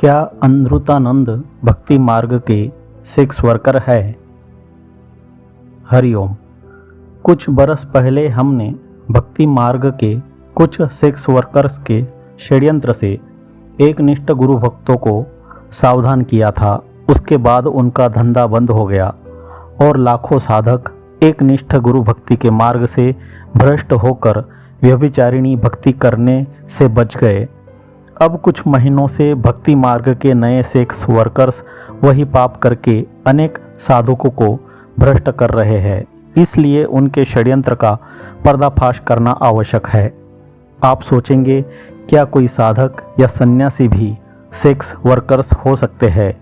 क्या अनृतानंद भक्ति मार्ग के सेक्स वर्कर है? हरिओम। कुछ बरस पहले हमने भक्ति मार्ग के कुछ सेक्स वर्कर्स के षड्यंत्र से एक निष्ठ गुरु भक्तों को सावधान किया था। उसके बाद उनका धंधा बंद हो गया और लाखों साधक एक निष्ठ गुरु भक्ति के मार्ग से भ्रष्ट होकर व्यभिचारिणी भक्ति करने से बच गए। अब कुछ महीनों से भक्ति मार्ग के नए सेक्स वर्कर्स वही पाप करके अनेक साधकों को भ्रष्ट कर रहे हैं। इसलिए उनके षड्यंत्र का पर्दाफाश करना आवश्यक है। आप सोचेंगे, क्या कोई साधक या सन्यासी भी सेक्स वर्कर्स हो सकते हैं?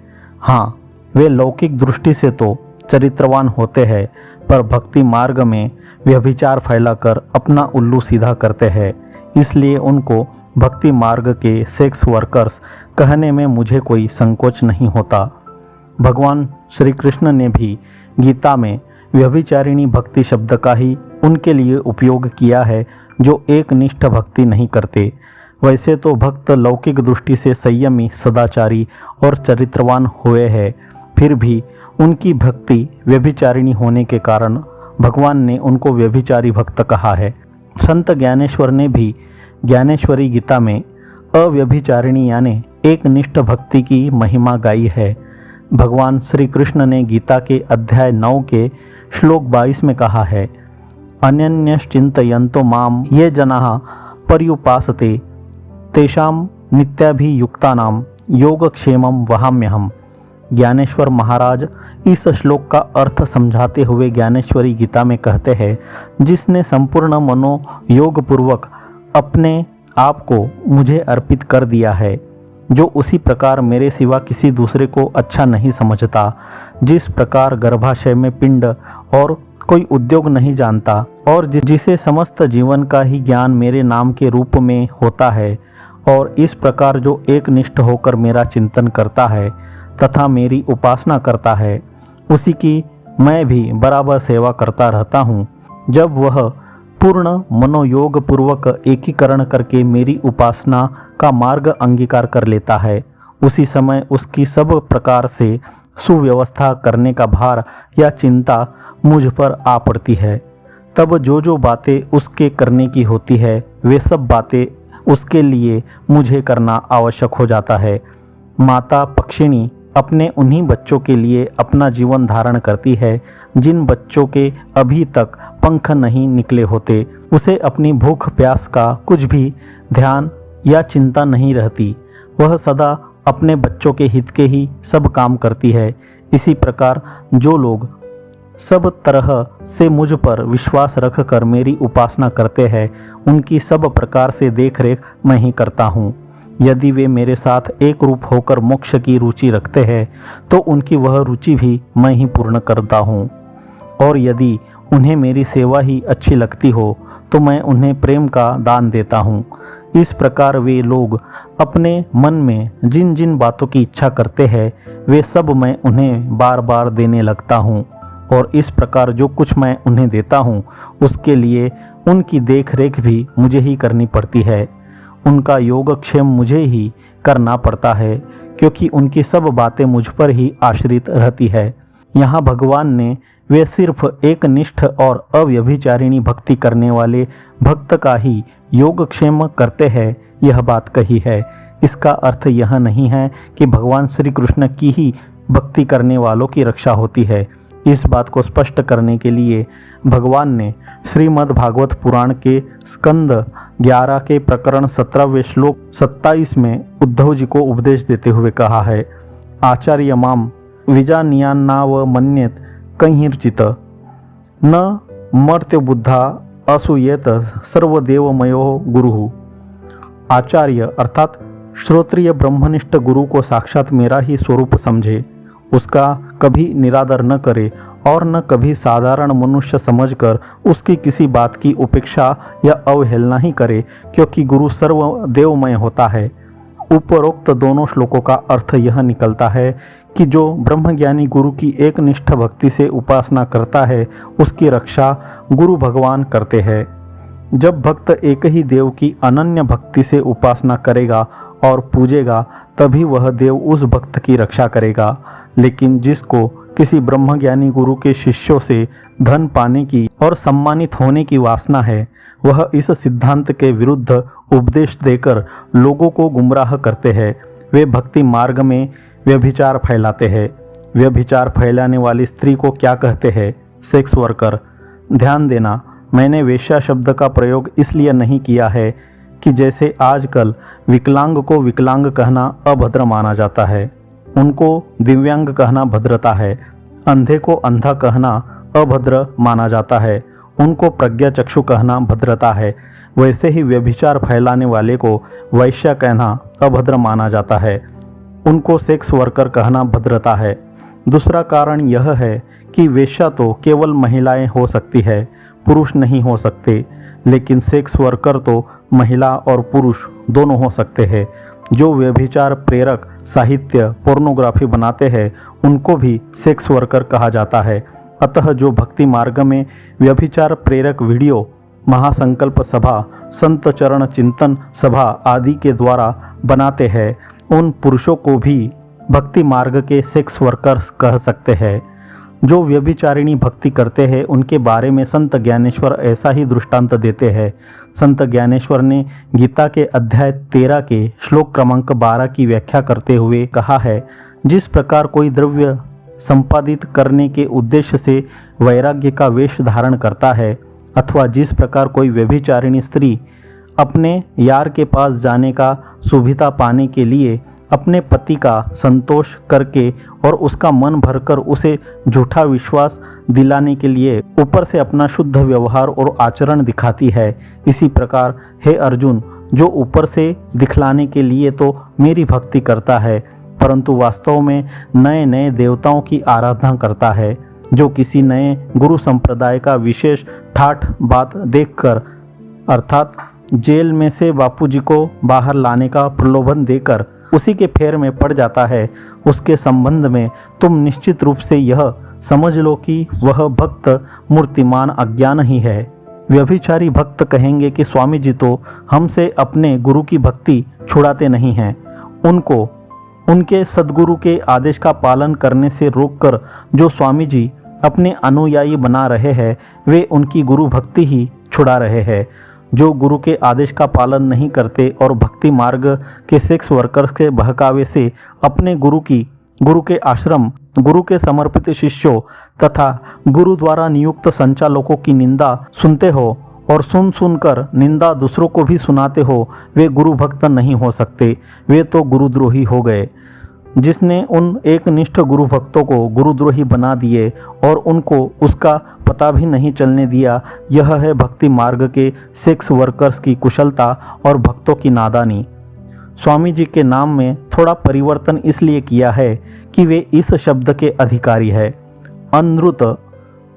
हाँ, वे लौकिक दृष्टि से तो चरित्रवान होते हैं, पर भक्ति मार्ग में व्यभिचार फैलाकर अपना उल्लू सीधा करते हैं। इसलिए उनको भक्ति मार्ग के सेक्स वर्कर्स कहने में मुझे कोई संकोच नहीं होता। भगवान श्री कृष्ण ने भी गीता में व्यभिचारिणी भक्ति शब्द का ही उनके लिए उपयोग किया है, जो एक निष्ठ भक्ति नहीं करते। वैसे तो भक्त लौकिक दृष्टि से संयमी, सदाचारी और चरित्रवान हुए हैं, फिर भी उनकी भक्ति व्यभिचारिणी होने के कारण भगवान ने उनको व्यभिचारी भक्त कहा है। संत ज्ञानेश्वर ने भी ज्ञानेश्वरी गीता में अव्यभिचारिणी यानी एक निष्ठ भक्ति की महिमा गाई है। भगवान श्री कृष्ण ने गीता के अध्याय 9 के श्लोक 22 में कहा है, अन्यन्यश्चिन्तयन्तो माम ये जनाः पर्युपासते तेषां नित्याभियुक्तानां योगक्षेमं वहाम्यहम्। ज्ञानेश्वर महाराज इस श्लोक का अर्थ समझाते हुए ज्ञानेश्वरी गीता में कहते हैं, जिसने संपूर्ण मनोयोग पूर्वक अपने आप को मुझे अर्पित कर दिया है, जो उसी प्रकार मेरे सिवा किसी दूसरे को अच्छा नहीं समझता, जिस प्रकार गर्भाशय में पिंड और कोई उद्योग नहीं जानता, और जिसे समस्त जीवन का ही ज्ञान मेरे नाम के रूप में होता है, और इस प्रकार जो एक निष्ठ होकर मेरा चिंतन करता है तथा मेरी उपासना करता है, उसी की मैं भी बराबर सेवा करता रहता हूँ। जब वह पूर्ण मनोयोग पूर्वक एकीकरण करके मेरी उपासना का मार्ग अंगीकार कर लेता है, उसी समय उसकी सब प्रकार से सुव्यवस्था करने का भार या चिंता मुझ पर आ पड़ती है। तब जो बातें उसके करने की होती है, वे सब बातें उसके लिए मुझे करना आवश्यक हो जाता है। माता पक्षिणी अपने उन्हीं बच्चों के लिए अपना जीवन धारण करती है, जिन बच्चों के अभी तक पंख नहीं निकले होते। उसे अपनी भूख प्यास का कुछ भी ध्यान या चिंता नहीं रहती। वह सदा अपने बच्चों के हित के ही सब काम करती है। इसी प्रकार जो लोग सब तरह से मुझ पर विश्वास रखकर मेरी उपासना करते हैं, उनकी सब प्रकार से देखरेख मैं ही करता हूँ। यदि वे मेरे साथ एक रूप होकर मोक्ष की रुचि रखते हैं, तो उनकी वह रुचि भी मैं ही पूर्ण करता हूँ। और यदि उन्हें मेरी सेवा ही अच्छी लगती हो, तो मैं उन्हें प्रेम का दान देता हूँ। इस प्रकार वे लोग अपने मन में जिन जिन बातों की इच्छा करते हैं, वे सब मैं उन्हें बार बार देने लगता हूँ। और इस प्रकार जो कुछ मैं उन्हें देता हूँ, उसके लिए उनकी देख रेख भी मुझे ही करनी पड़ती है। उनका योगक्षेम मुझे ही करना पड़ता है, क्योंकि उनकी सब बातें मुझ पर ही आश्रित रहती है। यहाँ भगवान ने वे सिर्फ एक निष्ठ और अव्यभिचारिणी भक्ति करने वाले भक्त का ही योगक्षेम करते हैं, यह बात कही है। इसका अर्थ यह नहीं है कि भगवान श्री कृष्ण की ही भक्ति करने वालों की रक्षा होती है। इस बात को स्पष्ट करने के लिए भगवान ने श्रीमद् भागवत पुराण के स्कंद 11 के प्रकरण 17वें श्लोक 27 में उद्धव जी को उपदेश देते हुए कहा है, आचार्य माम विजानीयान्नाव मन्येत कैर्चित् न मर्त्य बुद्धा असूयेत सर्वदेवमयो गुरु। आचार्य अर्थात श्रोत्रिय ब्रह्मनिष्ठ गुरु को साक्षात मेरा ही स्वरूप समझे, उसका कभी निरादर न करे और न कभी साधारण मनुष्य समझकर उसकी किसी बात की उपेक्षा या अवहेलना ही करे, क्योंकि गुरु सर्वदेवमय होता है। उपरोक्त दोनों श्लोकों का अर्थ यह निकलता है कि जो ब्रह्मज्ञानी गुरु की एक निष्ठ भक्ति से उपासना करता है, उसकी रक्षा गुरु भगवान करते हैं। जब भक्त एक ही देव की अनन्य भक्ति से उपासना करेगा और पूजेगा तभी वह देव उस भक्त की रक्षा करेगा। लेकिन जिसको किसी ब्रह्मज्ञानी गुरु के शिष्यों से धन पाने की और सम्मानित होने की वासना है, वह इस सिद्धांत के विरुद्ध उपदेश देकर लोगों को गुमराह करते हैं। वे भक्ति मार्ग में व्यभिचार फैलाते हैं। व्यभिचार फैलाने वाली स्त्री को क्या कहते हैं? Sex worker. ध्यान देना, मैंने वेश्या शब्द का प्रयोग इसलिए नहीं किया है कि जैसे आजकल विकलांग को विकलांग कहना अभद्र माना जाता है, उनको दिव्यांग कहना भद्रता है, अंधे को अंधा कहना अभद्र माना जाता है, उनको प्रज्ञा चक्षु कहना भद्रता है, वैसे ही व्यभिचार फैलाने वाले को वैश्या कहना अभद्र माना जाता है, उनको सेक्स वर्कर कहना भद्रता है। दूसरा कारण यह है कि वेश्या तो केवल महिलाएं हो सकती है, पुरुष नहीं हो सकते, लेकिन सेक्स वर्कर तो महिला और पुरुष दोनों हो सकते हैं। जो व्यभिचार प्रेरक साहित्य पोर्नोग्राफी बनाते हैं उनको भी सेक्स वर्कर कहा जाता है। अतः जो भक्ति मार्ग में व्यभिचार प्रेरक वीडियो महासंकल्प सभा, संत चरण चिंतन सभा आदि के द्वारा बनाते हैं, उन पुरुषों को भी भक्ति मार्ग के सेक्स वर्कर्स कह सकते हैं। जो व्यभिचारिणी भक्ति करते हैं उनके बारे में संत ज्ञानेश्वर ऐसा ही दृष्टांत देते हैं। संत ज्ञानेश्वर ने गीता के अध्याय 13 के श्लोक क्रमांक 12 की व्याख्या करते हुए कहा है, जिस प्रकार कोई द्रव्य संपादित करने के उद्देश्य से वैराग्य का वेश धारण करता है, अथवा जिस प्रकार कोई व्यभिचारिणी स्त्री अपने यार के पास जाने का सुविधा पाने के लिए अपने पति का संतोष करके और उसका मन भरकर उसे झूठा विश्वास दिलाने के लिए ऊपर से अपना शुद्ध व्यवहार और आचरण दिखाती है, इसी प्रकार हे अर्जुन, जो ऊपर से दिखलाने के लिए तो मेरी भक्ति करता है, परंतु वास्तव में नए नए देवताओं की आराधना करता है, जो किसी नए गुरु संप्रदाय का विशेष ठाठ बात देखकर, अर्थात जेल में से बापूजी को बाहर लाने का प्रलोभन देकर उसी के फेर में पड़ जाता है, उसके संबंध में तुम निश्चित रूप से यह समझ लो कि वह भक्त मूर्तिमान अज्ञान ही है। व्यभिचारी भक्त कहेंगे कि स्वामी जी तो हमसे अपने गुरु की भक्ति छुड़ाते नहीं हैं, उनको उनके सद्गुरु के आदेश का पालन करने से रोककर जो स्वामी जी अपने अनुयायी बना रहे हैं, वे उनकी गुरु भक्ति ही छुड़ा रहे हैं। जो गुरु के आदेश का पालन नहीं करते और भक्ति मार्ग के सेक्स वर्कर्स के बहकावे से अपने गुरु के आश्रम, गुरु के समर्पित शिष्यों तथा गुरु द्वारा नियुक्त संचालकों की निंदा सुनते हो और सुनकर निंदा दूसरों को भी सुनाते हो, वे गुरु भक्त नहीं हो सकते, वे तो गुरुद्रोही हो गए। जिसने उन एकनिष्ठ गुरु भक्तों को गुरुद्रोही बना दिए और उनको उसका पता भी नहीं चलने दिया, यह है भक्ति मार्ग के सेक्स वर्कर्स की कुशलता और भक्तों की नादानी। स्वामी जी के नाम में थोड़ा परिवर्तन इसलिए किया है कि वे इस शब्द के अधिकारी है। अनृत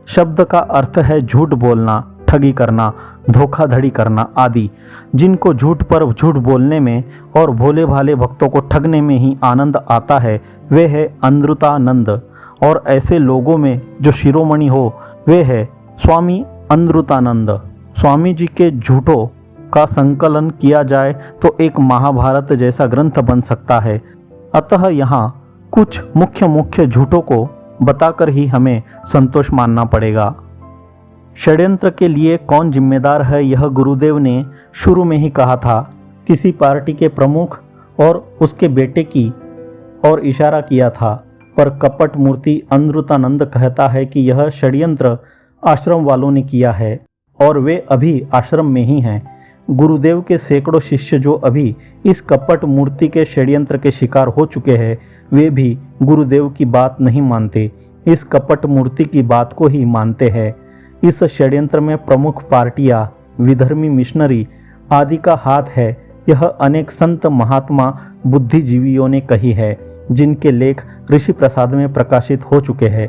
शब्द का अर्थ है झूठ बोलना, ठगी करना, धोखाधड़ी करना आदि। जिनको झूठ पर झूठ बोलने में और भोले भाले भक्तों को ठगने में ही आनंद आता है, वे है अनृतानंद। और ऐसे लोगों में जो शिरोमणि हो, वे है स्वामी अनृतानंद। स्वामी जी के झूठों का संकलन किया जाए तो एक महाभारत जैसा ग्रंथ बन सकता है। अतः यहाँ कुछ मुख्य झूठों को बताकर ही हमें संतोष मानना पड़ेगा। षड्यंत्र के लिए कौन जिम्मेदार है, यह गुरुदेव ने शुरू में ही कहा था। किसी पार्टी के प्रमुख और उसके बेटे की और इशारा किया था, पर कपट मूर्ति अनृतानंद कहता है कि यह षड्यंत्र आश्रम वालों ने किया है और वे अभी आश्रम में ही हैं। गुरुदेव के सैकड़ों शिष्य जो अभी इस कपट मूर्ति के षड्यंत्र के शिकार हो चुके हैं, वे भी गुरुदेव की बात नहीं मानते, इस कपट मूर्ति की बात को ही मानते हैं। इस षड्यंत्र में प्रमुख पार्टियां, विधर्मी मिशनरी आदि का हाथ है, यह अनेक संत महात्मा बुद्धिजीवियों ने कही है, जिनके लेख ऋषि प्रसाद में प्रकाशित हो चुके हैं।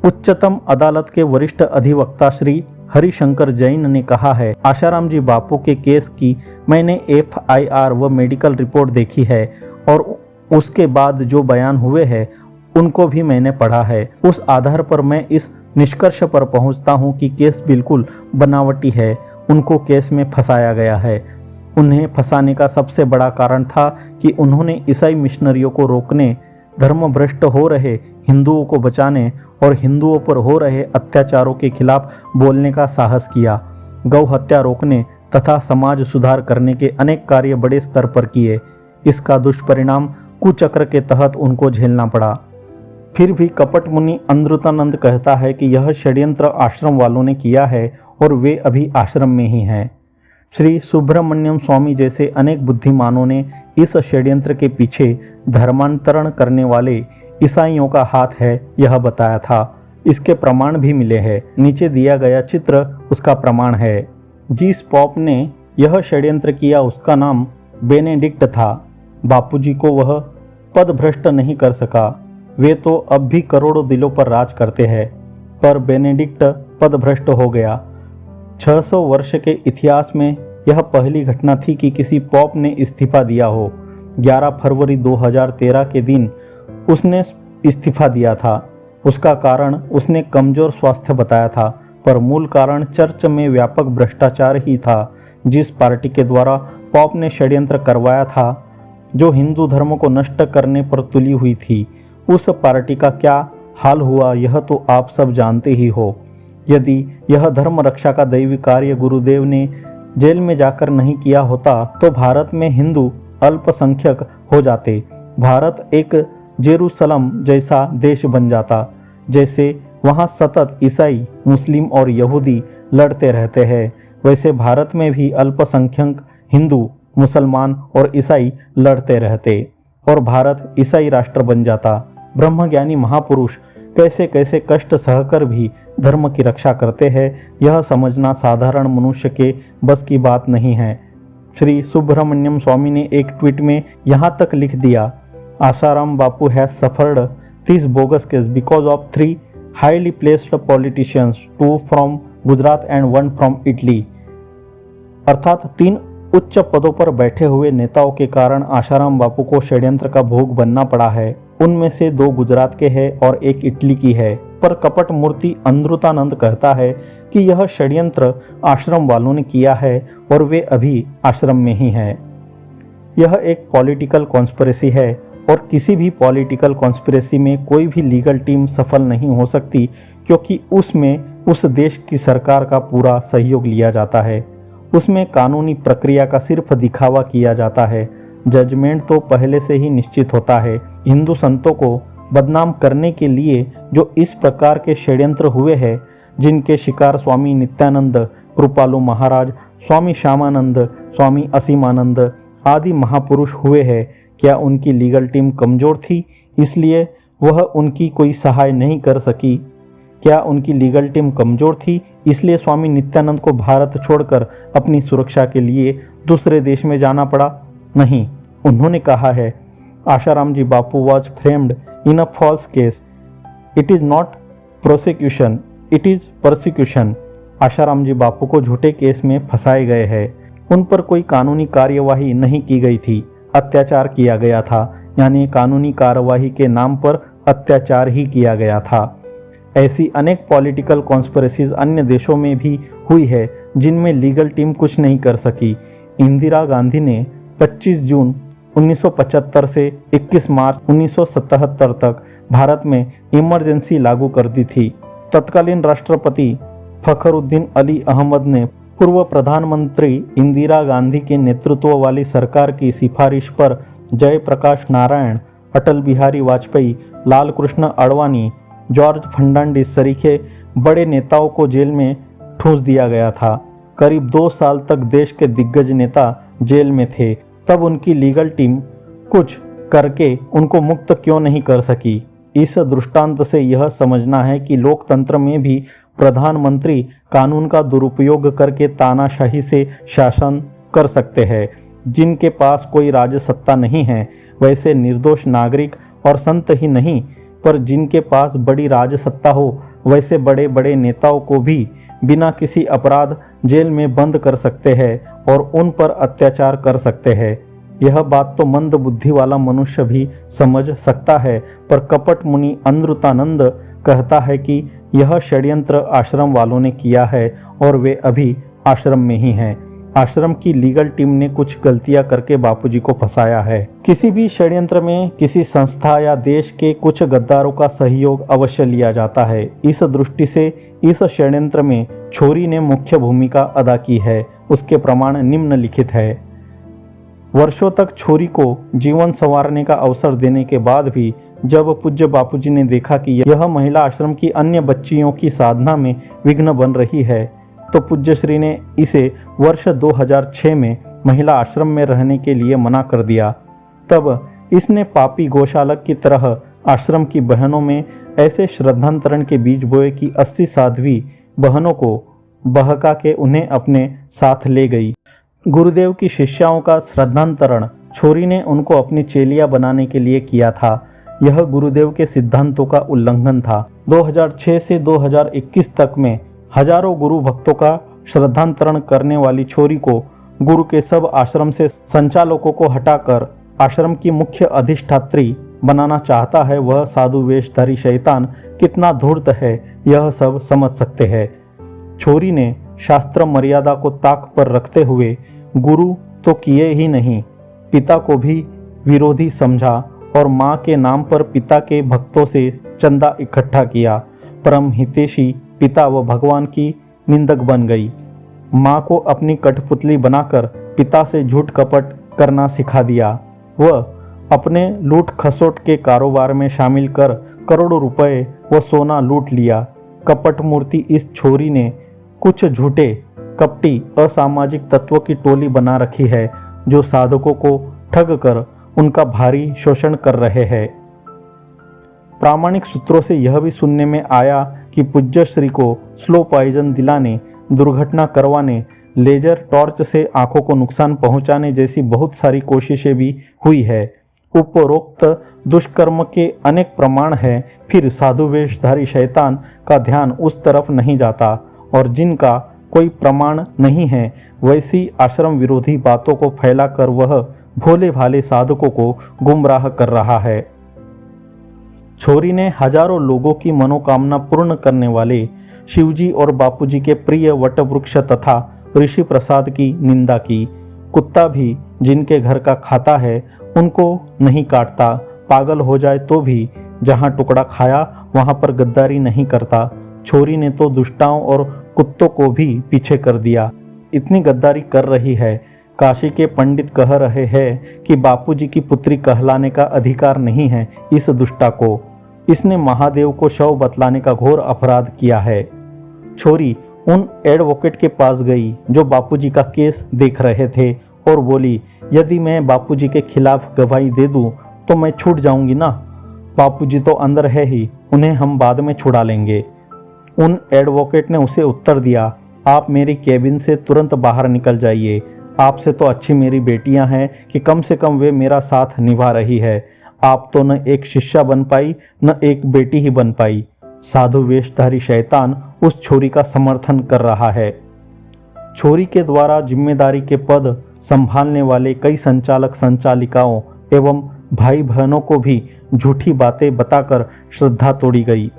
उच्चतम अदालत के वरिष्ठ अधिवक्ता श्री हरिशंकर जैन ने कहा है, आशाराम जी बापू के केस की मैंने FIR व मेडिकल रिपोर्ट देखी है और उसके बाद जो बयान हुए हैं उनको भी मैंने पढ़ा है। उस आधार पर मैं इस निष्कर्ष पर पहुंचता हूं कि केस बिल्कुल बनावटी है, उनको केस में फंसाया गया है। उन्हें फंसाने का सबसे बड़ा कारण था कि उन्होंने ईसाई मिशनरियों को रोकने, धर्मभ्रष्ट हो रहे हिंदुओं को बचाने और हिंदुओं पर हो रहे अत्याचारों के खिलाफ बोलने का साहस किया। गौ हत्या रोकने तथा समाज सुधार करने के अनेक कार्य बड़े स्तर पर किए। इसका दुष्परिणाम कुचक्र के तहत उनको झेलना पड़ा। फिर भी कपट मुनि अमृतानंद कहता है कि यह षड्यंत्र आश्रम वालों ने किया है और वे अभी आश्रम में ही हैं। श्री सुब्रमण्यम स्वामी जैसे अनेक बुद्धिमानों ने इस षड्यंत्र के पीछे धर्मांतरण करने वाले ईसाइयों का हाथ है यह बताया था। इसके प्रमाण भी मिले हैं। नीचे दिया गया चित्र उसका प्रमाण है। जिस पॉप ने यह षड्यंत्र किया उसका नाम बेनेडिक्ट था। बापूजी को वह पदभ्रष्ट नहीं कर सका। वे तो अब भी करोड़ों दिलों पर राज करते हैं, पर बेनेडिक्ट पदभ्रष्ट हो गया। 600 वर्ष के इतिहास में यह पहली घटना थी कि किसी पॉप ने इस्तीफा दिया हो। 11 फरवरी 2013 के दिन उसने इस्तीफा दिया था। उसका कारण उसने कमजोर स्वास्थ्य बताया था, पर मूल कारण चर्च में व्यापक भ्रष्टाचार ही था। जिस पार्टी के द्वारा पॉप ने षड्यंत्र करवाया था, जो हिंदू धर्म को नष्ट करने पर तुली हुई थी, उस पार्टी का क्या हाल हुआ यह तो आप सब जानते ही हो। यदि यह धर्म रक्षा का दैवी कार्य गुरुदेव ने जेल में जाकर नहीं किया होता तो भारत में हिंदू अल्पसंख्यक हो जाते। भारत एक जेरूसलम जैसा देश बन जाता। जैसे वहाँ सतत ईसाई, मुस्लिम और यहूदी लड़ते रहते हैं, वैसे भारत में भी अल्पसंख्यक हिंदू, मुसलमान और ईसाई लड़ते रहते और भारत ईसाई राष्ट्र बन जाता। ब्रह्मज्ञानी महापुरुष कैसे कैसे कष्ट सहकर भी धर्म की रक्षा करते हैं, यह समझना साधारण मनुष्य के बस की बात नहीं है। श्री सुब्रमण्यम स्वामी ने एक ट्वीट में यहाँ तक लिख दिया, Asaram Bapu has suffered this bogus case because of 3 highly placed politicians, 2 from Gujarat and 1 from Italy. अर्थात 3 उच्च पदों पर बैठे हुए नेताओं के कारण आशाराम बापू को षड्यंत्र का भोग बनना पड़ा है। उनमें से 2 गुजरात के हैं और 1 इटली की है। पर कपट मूर्ति अमृतानंद कहता है कि यह षड्यंत्र आश्रम वालों ने किया है और वे अभी आश्रम में ही हैं। यह एक पॉलिटिकल कॉन्स्पिरेसी है और किसी भी पॉलिटिकल कॉन्स्पिरेसी में कोई भी लीगल टीम सफल नहीं हो सकती, क्योंकि उसमें उस देश की सरकार का पूरा सहयोग लिया जाता है। उसमें कानूनी प्रक्रिया का सिर्फ दिखावा किया जाता है। जजमेंट तो पहले से ही निश्चित होता है। हिंदू संतों को बदनाम करने के लिए जो इस प्रकार के षड्यंत्र हुए हैं, जिनके शिकार स्वामी नित्यानंद, कृपालु महाराज, स्वामी श्यामानंद, स्वामी असीमानंद आदि महापुरुष हुए हैं, क्या उनकी लीगल टीम कमजोर थी इसलिए वह उनकी कोई सहाय नहीं कर सकी? क्या उनकी लीगल टीम कमजोर थी इसलिए स्वामी नित्यानंद को भारत छोड़कर अपनी सुरक्षा के लिए दूसरे देश में जाना पड़ा? नहीं, उन्होंने कहा है, Asaram ji Bapu was framed in a false case. It is not prosecution, it is persecution. Asaram ji Bapu को झूठे केस में फंसाए गए हैं। उन पर कोई कानूनी कार्यवाही नहीं की गई थी, अत्याचार किया गया था, यानी कानूनी कार्यवाही के नाम पर अत्याचार ही किया गया था। ऐसी अनेक पॉलिटिकल कॉन्स्पिरेसीज अन्य देशों में भी हुई है जिनमें लीगल टीम कुछ नहीं कर सकी। इंदिरा गांधी ने 25 जून 1975 से 21 मार्च 1977 तक भारत में इमरजेंसी लागू कर दी थी। तत्कालीन राष्ट्रपति फखरुद्दीन अली अहमद ने पूर्व प्रधानमंत्री इंदिरा गांधी के नेतृत्व वाली सरकार की सिफारिश पर जयप्रकाश नारायण, अटल बिहारी वाजपेयी, लाल कृष्ण आडवाणी, जॉर्ज फर्नांडिस सरीखे बड़े नेताओं को जेल में ठूंस दिया गया था। करीब 2 साल तक देश के दिग्गज नेता जेल में थे, तब उनकी लीगल टीम कुछ करके उनको मुक्त क्यों नहीं कर सकी? इस दृष्टांत से यह समझना है कि लोकतंत्र में भी प्रधानमंत्री कानून का दुरुपयोग करके तानाशाही से शासन कर सकते हैं। जिनके पास कोई राजसत्ता नहीं है वैसे निर्दोष नागरिक और संत ही नहीं, पर जिनके पास बड़ी राजसत्ता हो वैसे बड़े बड़े नेताओं को भी बिना किसी अपराध जेल में बंद कर सकते हैं और उन पर अत्याचार कर सकते हैं। यह बात तो मंद बुद्धि वाला मनुष्य भी समझ सकता है, पर कपट मुनि अमृतानंद कहता है कि यह षड्यंत्र आश्रम वालों ने किया है और वे अभी आश्रम में ही हैं। आश्रम की लीगल टीम ने कुछ गलतियां करके बापूजी को फंसाया है। किसी भी षड्यंत्र में किसी संस्था या देश के कुछ गद्दारों का सहयोग अवश्य लिया जाता है। इस दृष्टि से इस षड्यंत्र में छोरी ने मुख्य भूमिका अदा की है। उसके प्रमाण निम्नलिखित है। वर्षों तक छोरी को जीवन संवारने का अवसर देने के बाद भी जब पूज्य बापूजी ने देखा कि यह महिला आश्रम की अन्य बच्चियों की साधना में विघ्न बन रही है, तो पूज्य श्री ने इसे वर्ष 2006 में महिला आश्रम में रहने के लिए मना कर दिया। तब इसने पापी गौशालक की तरह आश्रम की बहनों में ऐसे श्रद्धांतरण के बीज बोए कि 80 साध्वी बहनों को बहका के उन्हें अपने साथ ले गई। गुरुदेव की शिष्याओं का श्रद्धांतरण छोरी ने उनको अपनी चेलिया बनाने के लिए किया था। यह गुरुदेव के सिद्धांतों का उल्लंघन था। 2006 से 2021 तक में हजारों गुरु भक्तों का श्रद्धांतरण करने वाली छोरी को गुरु के सब आश्रम से संचालकों को हटाकर आश्रम की मुख्य अधिष्ठात्री बनाना चाहता है। वह साधु वेशधारी शैतान कितना धूर्त है, यह सब समझ सकते हैं। छोरी ने शास्त्र मर्यादा को ताक पर रखते हुए गुरु तो किए ही नहीं, पिता को भी विरोधी समझा और माँ के नाम पर पिता के भक्तों से चंदा इकट्ठा किया। परम हितैषी पिता व भगवान की निंदक बन गई। माँ को अपनी कठपुतली बनाकर पिता से झूठ कपट करना सिखा दिया। वह अपने लूट खसोट के कारोबार में शामिल कर करोड़ों रुपए व सोना लूट लिया। कपट मूर्ति इस छोरी ने कुछ झूठे कपटी असामाजिक तत्वों की टोली बना रखी है, जो साधकों को ठग कर उनका भारी शोषण कर रहे हैं। प्रामाणिक सूत्रों से यह भी सुनने में आया कि पूज्य श्री को स्लो पॉइजन दिलाने, दुर्घटना करवाने, लेजर टॉर्च से आंखों को नुकसान पहुंचाने जैसी बहुत सारी कोशिशें भी हुई है। उपरोक्त दुष्कर्म के अनेक प्रमाण हैं, फिर साधु वेशधारी शैतान का ध्यान उस तरफ नहीं जाता और जिनका कोई प्रमाण नहीं है वैसी आश्रम विरोधी बातों को फैलाकर वह भोले भाले साधकों को गुमराह कर रहा है। छोरी ने हजारों लोगों की मनोकामना पूर्ण करने वाले शिवजी और बापूजी के प्रिय वटवृक्ष तथा ऋषि प्रसाद की निंदा की। कुत्ता भी जिनके घर का खाता है उनको नहीं काटता, पागल हो जाए तो भी जहां टुकड़ा खाया वहां पर गद्दारी नहीं करता। छोरी ने तो दुष्टाओं और कुत्तों को भी पीछे कर दिया। इतनी गद्दारी कर रही है। काशी के पंडित कह रहे हैं कि बापूजी की पुत्री कहलाने का अधिकार नहीं है इस दुष्टा को। इसने महादेव को शव बतलाने का घोर अपराध किया है। छोरी उन एडवोकेट के पास गई जो बापूजी का केस देख रहे थे और बोली, यदि मैं बापूजी के खिलाफ गवाही दे दूं तो मैं छूट जाऊंगी ना। बापूजी तो अंदर है ही, उन्हें हम बाद में छुड़ा लेंगे। उन एडवोकेट ने उसे उत्तर दिया, आप मेरी केबिन से तुरंत बाहर निकल जाइए। आपसे तो अच्छी मेरी बेटियां हैं कि कम से कम वे मेरा साथ निभा रही है। आप तो न एक शिष्या बन पाई न एक बेटी ही बन पाई। साधु वेशधारी शैतान उस छोरी का समर्थन कर रहा है। छोरी के द्वारा जिम्मेदारी के पद संभालने वाले कई संचालक संचालिकाओं एवं भाई बहनों को भी झूठी बातें बताकर श्रद्धा तोड़ी गई,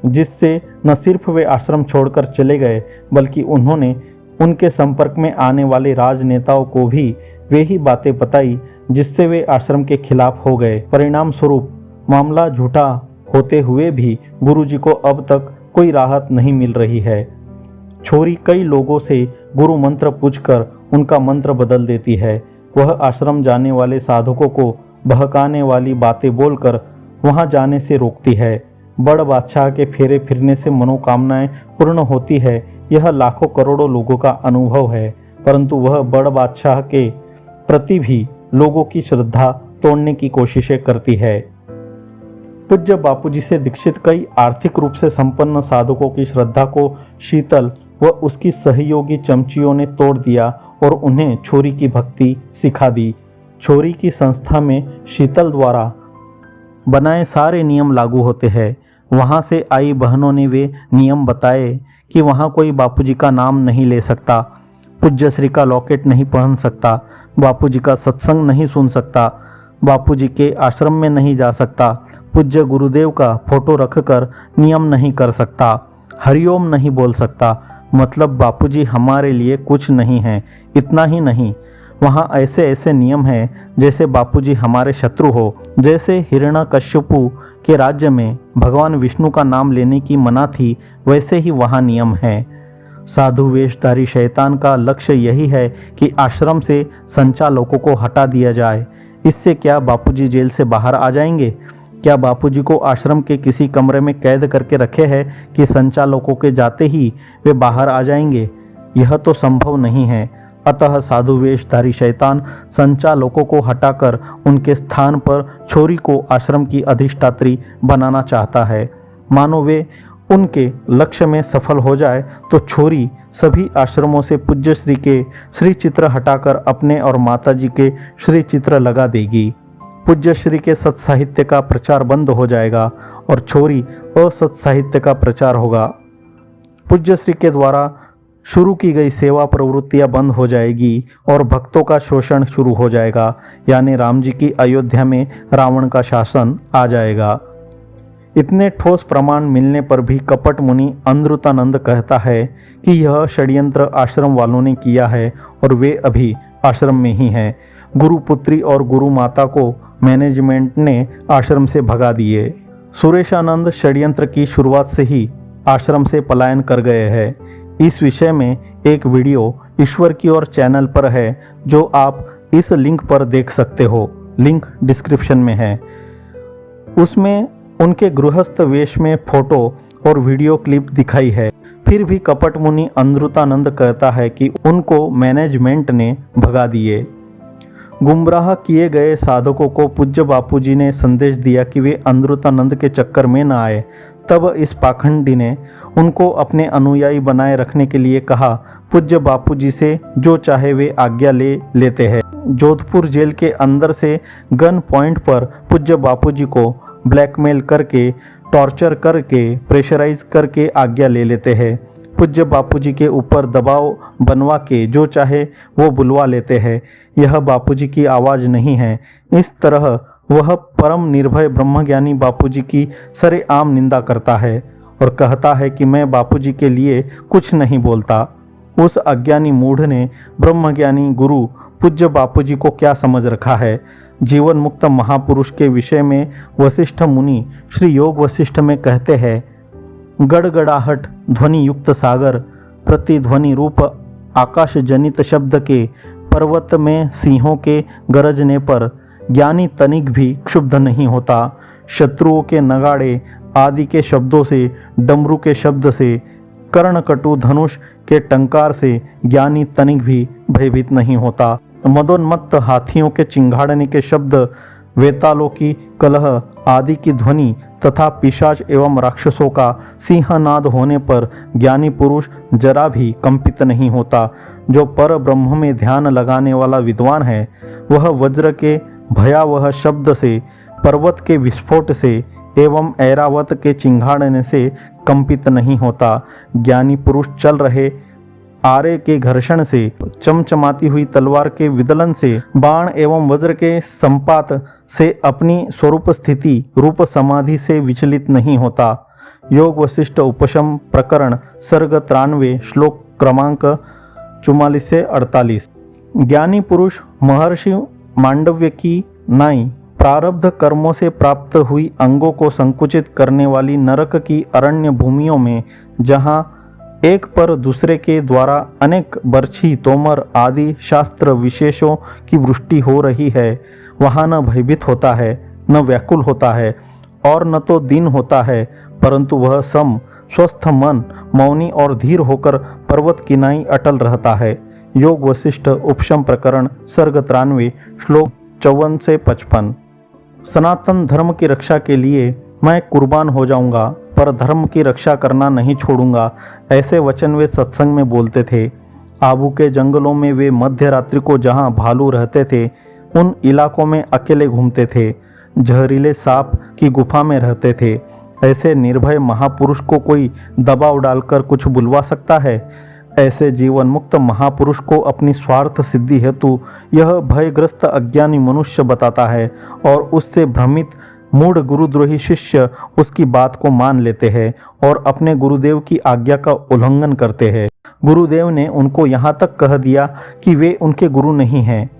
जिससे न सिर्फ वे आश्रम छोड़कर चले गए बल्कि उन्होंने उनके संपर्क में आने वाले राजनेताओं को भी वे ही बातें बताई जिससे वे आश्रम के खिलाफ हो गए। परिणाम स्वरूप मामला झूठा होते हुए भी गुरुजी को अब तक कोई राहत नहीं मिल रही है। छोरी कई लोगों से गुरु मंत्र पूछकर उनका मंत्र बदल देती है। वह आश्रम जाने वाले साधकों को बहकाने वाली बातें बोलकर वहां जाने से रोकती है। बड़ बादशाह के फेरे फिरने से मनोकामनाएं पूर्ण होती है, यह लाखों करोड़ों लोगों का अनुभव है, परंतु वह बड़ बादशाह के प्रति भी लोगों की श्रद्धा तोड़ने की कोशिशें करती है। पूज्य बापूजी से दीक्षित कई आर्थिक रूप से संपन्न साधकों की श्रद्धा को शीतल व उसकी सहयोगी चमचियों ने तोड़ दिया और उन्हें छोरी की भक्ति सिखा दी। छोरी की संस्था में शीतल द्वारा बनाए सारे नियम लागू होते हैं। वहाँ से आई बहनों ने वे नियम बताए कि वहाँ कोई बापूजी का नाम नहीं ले सकता, पूज्य श्री का लॉकेट नहीं पहन सकता, बापूजी का सत्संग नहीं सुन सकता, बापूजी के आश्रम में नहीं जा सकता, पूज्य गुरुदेव का फोटो रखकर नियम नहीं कर सकता, हरिओम नहीं बोल सकता, मतलब बापूजी हमारे लिए कुछ नहीं है। इतना ही नहीं, वहाँ ऐसे ऐसे नियम हैं जैसे बापूजी हमारे शत्रु हो। जैसे हिरण्यकश्यपु के राज्य में भगवान विष्णु का नाम लेने की मना थी, वैसे ही वहाँ नियम है। साधु वेशधारी शैतान का लक्ष्य यही है कि आश्रम से संचालकों को हटा दिया जाए। इससे क्या बापूजी जेल से बाहर आ जाएंगे? क्या बापूजी को आश्रम के किसी कमरे में कैद करके रखे हैं कि संचालकों के जाते ही वे बाहर आ जाएंगे? यह तो संभव नहीं है। अतः साधु वेशधारी शैतान संचालकों को हटाकर उनके स्थान पर छोरी को आश्रम की अधिष्ठात्री बनाना चाहता है। मानो वे उनके लक्ष्य में सफल हो जाए तो छोरी सभी आश्रमों से पूज्य श्री के श्री चित्र हटाकर अपने और माताजी के श्री चित्र लगा देगी। पूज्य श्री के सत्साहित्य का प्रचार बंद हो जाएगा और छोरी असत साहित्य का प्रचार होगा। पूज्य श्री के द्वारा शुरू की गई सेवा प्रवृत्तियां बंद हो जाएगी और भक्तों का शोषण शुरू हो जाएगा, यानी राम जी की अयोध्या में रावण का शासन आ जाएगा। इतने ठोस प्रमाण मिलने पर भी कपट मुनि अमृतानंद कहता है कि यह षड्यंत्र आश्रम वालों ने किया है और वे अभी आश्रम में ही हैं। गुरु पुत्री और गुरु माता को मैनेजमेंट ने आश्रम से भगा दिए। सुरेशानंद षड्यंत्र की शुरुआत से ही आश्रम से पलायन कर गए हैं। इस विषय में एक वीडियो ईश्वर की ओर चैनल पर है, जो आप इस लिंक पर देख सकते हो। लिंक डिस्क्रिप्शन में है। उसमें उनके गृहस्थ वेश में फोटो और वीडियो क्लिप दिखाई है। फिर भी कपट मुनि अमृतानंद कहता है कि उनको मैनेजमेंट ने भगा दिए। गुमराह किए गए साधकों को पूज्य बापूजी ने संदेश दिया कि वे अमृतानंद के चक्कर में न आए। तब इस पाखंडी ने उनको अपने अनुयायी बनाए रखने के लिए कहा, पूज्य बापूजी से जो चाहे वे आज्ञा ले लेते हैं। जोधपुर जेल के अंदर से गन पॉइंट पर पूज्य बापूजी को ब्लैकमेल करके, टॉर्चर करके, प्रेशराइज करके आज्ञा ले लेते हैं। पूज्य बापूजी के ऊपर दबाव बनवा के जो चाहे वो बुलवा लेते हैं। यह बापूजी की आवाज़ नहीं है। इस तरह वह परम निर्भय ब्रह्मज्ञानी बापूजी की सरेआम निंदा करता है और कहता है कि मैं बापूजी के लिए कुछ नहीं बोलता। उस अज्ञानी मूढ़ ने ब्रह्मज्ञानी गुरु पूज्य बापूजी को क्या समझ रखा है? जीवन मुक्त महापुरुष के विषय में वशिष्ठ मुनि श्री योग वशिष्ठ में कहते हैं, गड़गड़ाहट ध्वनि युक्त सागर, प्रतिध्वनि रूप आकाश जनित शब्द के पर्वत में सिंहों के गरजने पर ज्ञानी तनिक भी क्षुब्ध नहीं होता। शत्रुओं के नगाड़े आदि के शब्दों से, डमरू के शब्द से, कर्णकटु धनुष के टंकार से ज्ञानी तनिक भी भयभीत नहीं होता। मदोन्मत्त हाथियों के चिंगाड़ने के शब्द, वेतालों की कलह आदि की ध्वनि तथा पिशाच एवं राक्षसों का सिंहनाद होने पर ज्ञानी पुरुष जरा भी कंपित नहीं होता। जो पर ब्रह्म में ध्यान लगाने वाला विद्वान है, वह वज्र के भयावह शब्द से, पर्वत के विस्फोट से एवं ऐरावत के चिंगाड़ने से कंपित नहीं होता। ज्ञानी पुरुष चल रहे आरे के घर्षण से, चमचमाती हुई तलवार के विदलन से, बाण एवं वज्र के संपात से अपनी स्वरूप स्थिति रूप समाधि से विचलित नहीं होता। योग वशिष्ठ उपशम प्रकरण सर्ग 93 श्लोक क्रमांक 44 से 48। ज्ञानी पुरुष महर्षि मांडव्य की नाई प्रारब्ध कर्मों से प्राप्त हुई अंगों को संकुचित करने वाली नरक की अरण्य भूमियों में, जहाँ एक पर दूसरे के द्वारा अनेक बर्छी, तोमर आदि शास्त्र विशेषों की वृष्टि हो रही है, वहाँ न भयभीत होता है, न व्याकुल होता है और न तो दीन होता है, परंतु वह सम स्वस्थ मन, मौनी और धीर होकर पर्वत की नाई अटल रहता है। योग वशिष्ठ उपशम प्रकरण सर्ग 93 श्लोक 54 से 55। सनातन धर्म की रक्षा के लिए मैं कुर्बान हो जाऊंगा, पर धर्म की रक्षा करना नहीं छोड़ूंगा, ऐसे वचन वे सत्संग में बोलते थे। आबू के जंगलों में वे मध्य रात्रि को जहाँ भालू रहते थे, उन इलाकों में अकेले घूमते थे। जहरीले सांप की गुफा में रहते थे। ऐसे निर्भय महापुरुष को कोई दबाव डालकर कुछ बुलवा सकता है? ऐसे जीवन मुक्त महापुरुष को अपनी स्वार्थ सिद्धि हेतु यह भयग्रस्त अज्ञानी मनुष्य बताता है और उससे भ्रमित मूढ़ गुरुद्रोही शिष्य उसकी बात को मान लेते हैं और अपने गुरुदेव की आज्ञा का उल्लंघन करते हैं। गुरुदेव ने उनको यहाँ तक कह दिया कि वे उनके गुरु नहीं हैं,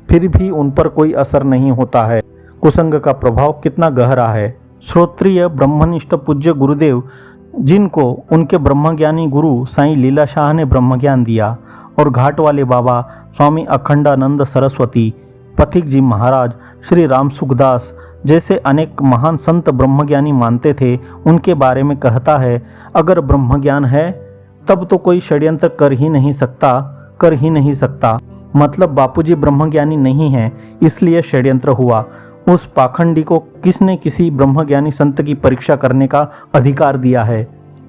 फिर भी उन पर कोई असर नहीं होता है। कुसंग का प्रभाव कितना गहरा है। श्रोत्रिय ब्रह्मनिष्ठ पूज्य गुरुदेव, जिनको उनके ब्रह्मज्ञानी गुरु साईं लीला शाह ने ब्रह्मज्ञान दिया, और घाट वाले बाबा स्वामी अखंडानंद सरस्वती, पथिक जी महाराज, श्री राम सुखदास जैसे अनेक महान संत ब्रह्मज्ञानी मानते थे, उनके बारे में कहता है, अगर ब्रह्मज्ञान है तब तो कोई षड्यंत्र कर ही नहीं सकता। मतलब बापूजी ब्रह्मज्ञानी नहीं हैं, इसलिए षड्यंत्र हुआ। उस पाखंडी को किसने किसी ब्रह्मज्ञानी संत की परीक्षा करने का अधिकार दिया है?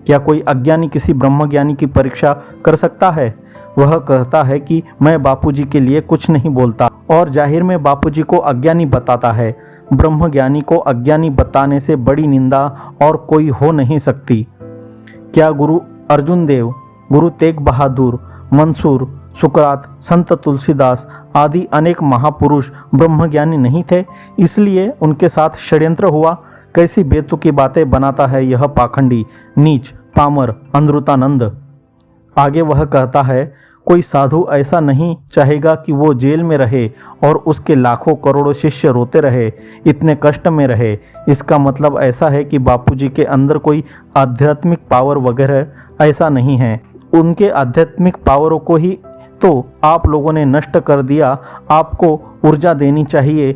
क्या कोई अज्ञानी किसी ब्रह्मज्ञानी की परीक्षा कर सकता है? वह कहता है कि मैं बापूजी के लिए कुछ नहीं बोलता, और जाहिर में बापूजी को अज्ञानी बताता है। ब्रह्मज्ञानी को अज्ञानी बताने से बड़ी निंदा और कोई हो नहीं सकती। क्या गुरु अर्जुन देव, गुरु तेग बहादुर, मंसूर, सुकरात, संत तुलसीदास आदि अनेक महापुरुष ब्रह्मज्ञानी नहीं थे, इसलिए उनके साथ षड्यंत्र हुआ? कैसी बेतुकी बातें बनाता है यह पाखंडी, नीच, पामर, अमृतानंद। आगे वह कहता है, कोई साधु ऐसा नहीं चाहेगा कि वो जेल में रहे और उसके लाखों करोड़ों शिष्य रोते रहे, इतने कष्ट में रहे। इसका मतलब ऐसा है कि बापूजी के अंदर कोई आध्यात्मिक पावर वगैरह ऐसा नहीं है। उनके आध्यात्मिक पावरों को ही तो आप लोगों ने नष्ट कर दिया। आपको ऊर्जा देनी चाहिए,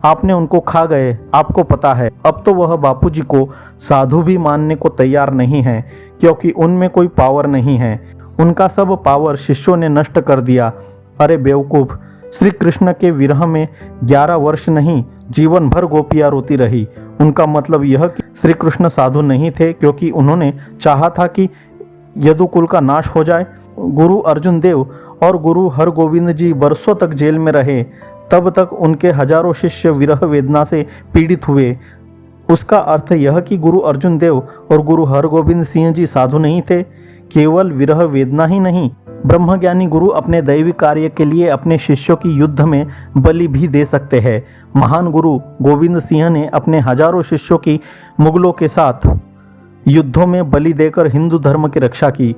आपने उनको खा गए, आपको पता है। अब तो वह बापूजी को साधु भी मानने को तैयार नहीं है, क्योंकि उनमें कोई पावर नहीं है। उनका सब पावर शिष्यों ने नष्ट कर दिया। अरे बेवकूफ़, श्री कृष्ण के विरह में 11 वर्ष नहीं, जीवन भर गोपियाँ रोती रही। उनका मतलब यह कि श्री कृष्ण साधु नहीं थे, क्योंकि उन्होंने चाहा था कि यदुकुल का नाश हो जाए। गुरु अर्जुन देव और गुरु हरगोविंद जी बरसों तक जेल में रहे, तब तक उनके हजारों शिष्य विरह वेदना से पीड़ित हुए। उसका अर्थ यह कि गुरु अर्जुन देव और गुरु हरगोविंद सिंह जी साधु नहीं थे। केवल विरह वेदना ही नहीं, ब्रह्मज्ञानी गुरु अपने दैवी कार्य के लिए अपने शिष्यों की युद्ध में बलि भी दे सकते हैं। महान गुरु गोविंद सिंह ने अपने हजारों शिष्यों की मुगलों के साथ युद्धों में बलि देकर हिंदू धर्म की रक्षा की।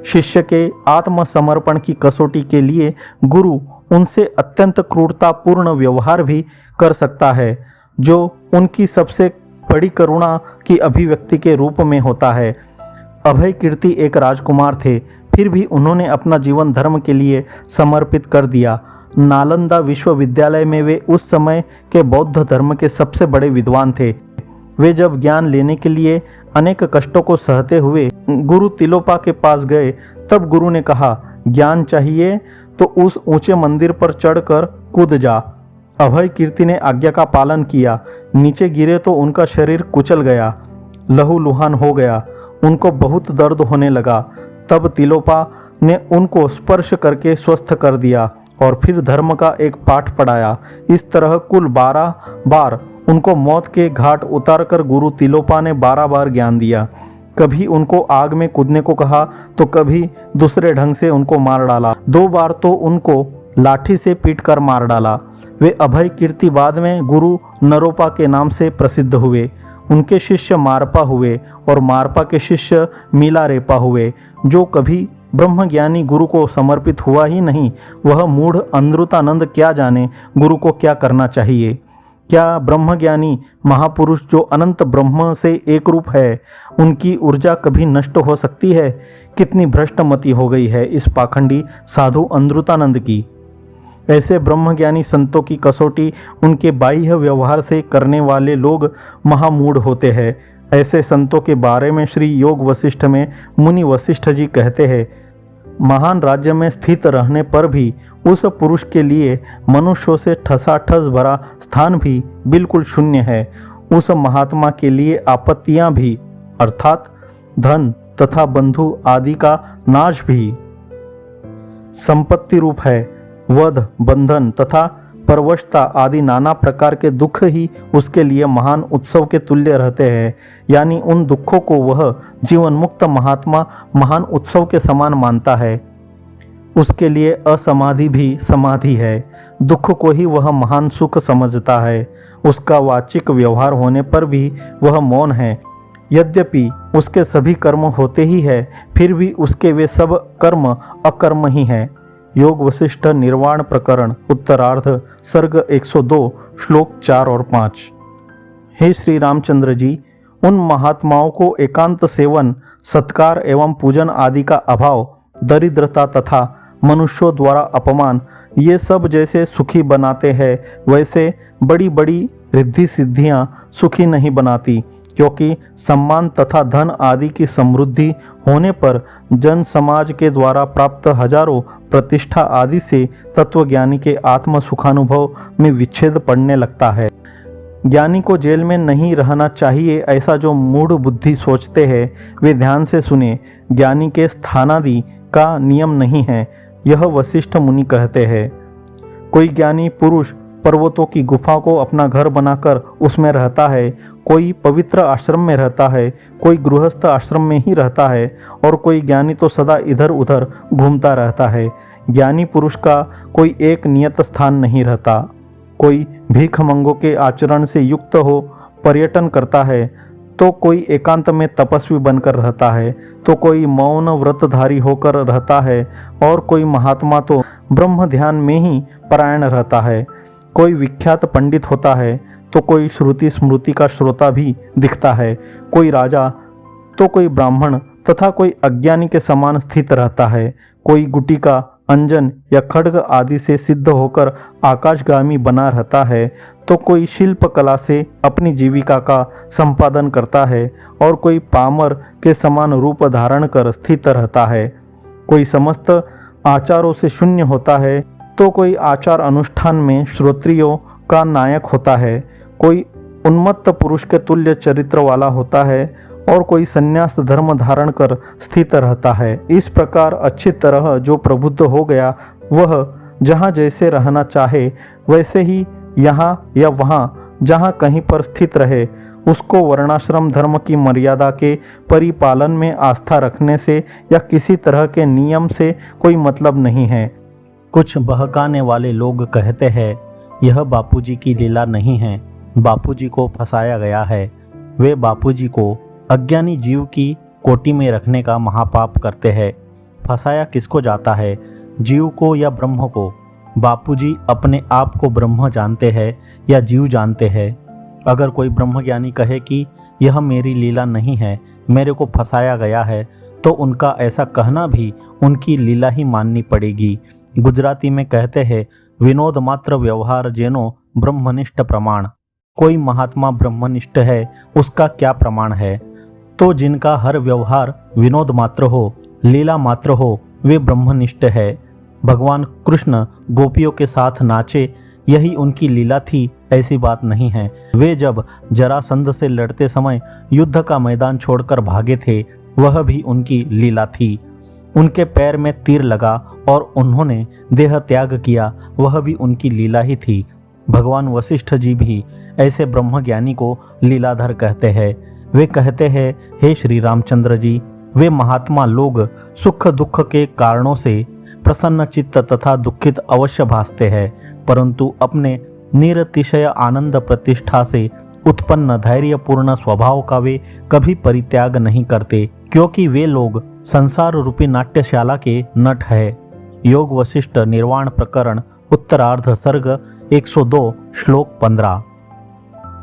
शिष्य के आत्मसमर्पण की कसौटी के लिए गुरु उनसे अत्यंत क्रूरतापूर्ण व्यवहार भी कर सकता है, जो उनकी सबसे बड़ी करुणा की अभिव्यक्ति के रूप में होता है। अभय कीर्ति एक राजकुमार थे, फिर भी उन्होंने अपना जीवन धर्म के लिए समर्पित कर दिया। नालंदा विश्वविद्यालय में वे उस समय के बौद्ध धर्म के सबसे बड़े विद्वान थे। वे जब ज्ञान लेने के लिए अनेक कष्टों को सहते हुए गुरु तिलोपा के पास गए, तब गुरु ने कहा, ज्ञान चाहिए तो उस ऊंचे मंदिर पर चढ़कर कूद जा। अभय कीर्ति ने आज्ञा का पालन किया। नीचे गिरे तो उनका शरीर कुचल गया, लहूलुहान हो गया, उनको बहुत दर्द होने लगा। तब तिलोपा ने उनको स्पर्श करके स्वस्थ कर दिया और फिर धर्म का एक पाठ पढ़ाया। इस तरह कुल 12 बार उनको मौत के घाट उतारकर गुरु तिलोपा ने 12 बार ज्ञान दिया। कभी उनको आग में कूदने को कहा तो कभी दूसरे ढंग से उनको मार डाला। 2 बार तो उनको लाठी से पीट कर मार डाला। वे अभय कीर्ति बाद में गुरु नरोपा के नाम से प्रसिद्ध हुए। उनके शिष्य मारपा हुए और मारपा के शिष्य मीलारेपा हुए। जो कभी ब्रह्मज्ञानी गुरु को समर्पित हुआ ही नहीं, वह मूढ़ अमृतानंद क्या जाने गुरु को क्या करना चाहिए। क्या ब्रह्मज्ञानी महापुरुष जो अनंत ब्रह्म से एक रूप है, उनकी ऊर्जा कभी नष्ट हो सकती है? कितनी भ्रष्ट मति हो गई है इस पाखंडी साधु अमृतानंद की। ऐसे ब्रह्मज्ञानी संतों की कसौटी उनके बाह्य व्यवहार से करने वाले लोग महामूढ़ होते हैं। ऐसे संतों के बारे में श्री योग वशिष्ठ में मुनि वशिष्ठ जी कहते हैं, महान राज्य में स्थित रहने पर भी उस पुरुष के लिए मनुष्यों से ठसाठस भरा स्थान भी बिल्कुल शून्य है। उस महात्मा के लिए आपत्तियां भी, अर्थात धन तथा बंधु आदि का नाश भी संपत्ति रूप है। वध, बंधन तथा परवशता आदि नाना प्रकार के दुख ही उसके लिए महान उत्सव के तुल्य रहते हैं। यानी उन दुखों को वह जीवन मुक्त महात्मा महान उत्सव के समान मानता है। उसके लिए असमाधि भी समाधि है। दुख को ही वह महान सुख समझता है। उसका वाचिक व्यवहार होने पर भी वह मौन है। यद्यपि उसके सभी कर्म होते ही है, फिर भी उसके वे सब कर्म अकर्म ही हैं। योग वशिष्ठ निर्वाण प्रकरण उत्तरार्ध सर्ग 102 श्लोक 4 और 5। हे श्री रामचंद्र जी, उन महात्माओं को एकांत सेवन, सत्कार एवं पूजन आदि का अभाव, दरिद्रता तथा मनुष्यों द्वारा अपमान, ये सब जैसे सुखी बनाते हैं, वैसे बड़ी बड़ी रिद्धि सिद्धियां सुखी नहीं बनाती, क्योंकि सम्मान तथा धन आदि की समृद्धि होने पर जन समाज के द्वारा प्राप्त हजारों प्रतिष्ठा आदि से तत्वज्ञानी के आत्म सुखानुभव में विच्छेद पड़ने लगता है। ज्ञानी को जेल में नहीं रहना चाहिए, ऐसा जो मूढ़ बुद्धि सोचते हैं वे ध्यान से सुने। ज्ञानी के स्थानादि का नियम नहीं है, यह वशिष्ठ मुनि कहते हैं। कोई ज्ञानी पुरुष पर्वतों की गुफा को अपना घर बनाकर उसमें रहता है, कोई पवित्र आश्रम में रहता है, कोई गृहस्थ आश्रम में ही रहता है, और कोई ज्ञानी तो सदा इधर उधर घूमता रहता है। ज्ञानी पुरुष का कोई एक नियत स्थान नहीं रहता। कोई भीखमंगों के आचरण से युक्त हो पर्यटन करता है, तो कोई एकांत में तपस्वी बनकर रहता है, तो कोई मौन व्रतधारी होकर रहता है, और कोई महात्मा तो ब्रह्म ध्यान में ही परायण रहता है। कोई विख्यात पंडित होता है, तो कोई श्रुति स्मृति का श्रोता भी दिखता है। कोई राजा तो कोई ब्राह्मण तथा कोई अज्ञानी के समान स्थित रहता है। कोई गुटिका, अंजन या खड्ग आदि से सिद्ध होकर आकाशगामी बना रहता है, तो कोई शिल्प कला से अपनी जीविका का संपादन करता है, और कोई पामर के समान रूप धारण कर स्थित रहता है। कोई समस्त आचारों से शून्य होता है, तो कोई आचार अनुष्ठान में श्रोत्रियों का नायक होता है। कोई उन्मत्त पुरुष के तुल्य चरित्र वाला होता है, और कोई संन्यास धर्म धारण कर स्थित रहता है। इस प्रकार अच्छी तरह जो प्रबुद्ध हो गया, वह जहाँ जैसे रहना चाहे वैसे ही यहाँ या वहाँ जहाँ कहीं पर स्थित रहे। उसको वर्णाश्रम धर्म की मर्यादा के परिपालन में आस्था रखने से या किसी तरह के नियम से कोई मतलब नहीं है। कुछ बहकाने वाले लोग कहते हैं यह बापूजी की लीला नहीं है, बापूजी को फंसाया गया है। वे बापूजी को अज्ञानी जीव की कोटि में रखने का महापाप करते हैं। फंसाया किसको जाता है, जीव को या ब्रह्म को? बापूजी अपने आप को ब्रह्म जानते हैं या जीव जानते हैं? अगर कोई ब्रह्मज्ञानी कहे कि यह मेरी लीला नहीं है, मेरे को फंसाया गया है, तो उनका ऐसा कहना भी उनकी लीला ही माननी पड़ेगी। गुजराती में कहते हैं, विनोद मात्र व्यवहार जेनो ब्रह्मनिष्ठ प्रमाण। कोई महात्मा ब्रह्मनिष्ठ है, उसका क्या प्रमाण है? तो जिनका हर व्यवहार विनोद मात्र हो, लीला मात्र हो, वे ब्रह्मनिष्ठ है। भगवान कृष्ण गोपियों के साथ नाचे, यही उनकी लीला थी, ऐसी बात नहीं है। वे जब जरासंध से लड़ते समय युद्ध का मैदान छोड़कर भागे थे, वह भी उनकी लीला थी। उनके पैर में तीर लगा और उन्होंने देह त्याग किया, वह भी उनकी लीला ही थी। भगवान वशिष्ठ जी भी ऐसे ब्रह्मज्ञानी को लीलाधर कहते हैं। वे कहते हैं, हे श्री रामचंद्र जी, वे महात्मा लोग सुख दुख के कारणों से प्रसन्न चित्त तथा दुखित अवश्य भासते हैं, परंतु अपने निरतिशय आनंद प्रतिष्ठा से उत्पन्न धैर्यपूर्ण स्वभाव का वे कभी परित्याग नहीं करते, क्योंकि वे लोग संसार रूपी नाट्यशाला के नट है। योग वशिष्ठ निर्वाण प्रकरण उत्तरार्ध सर्ग 102 श्लोक 15।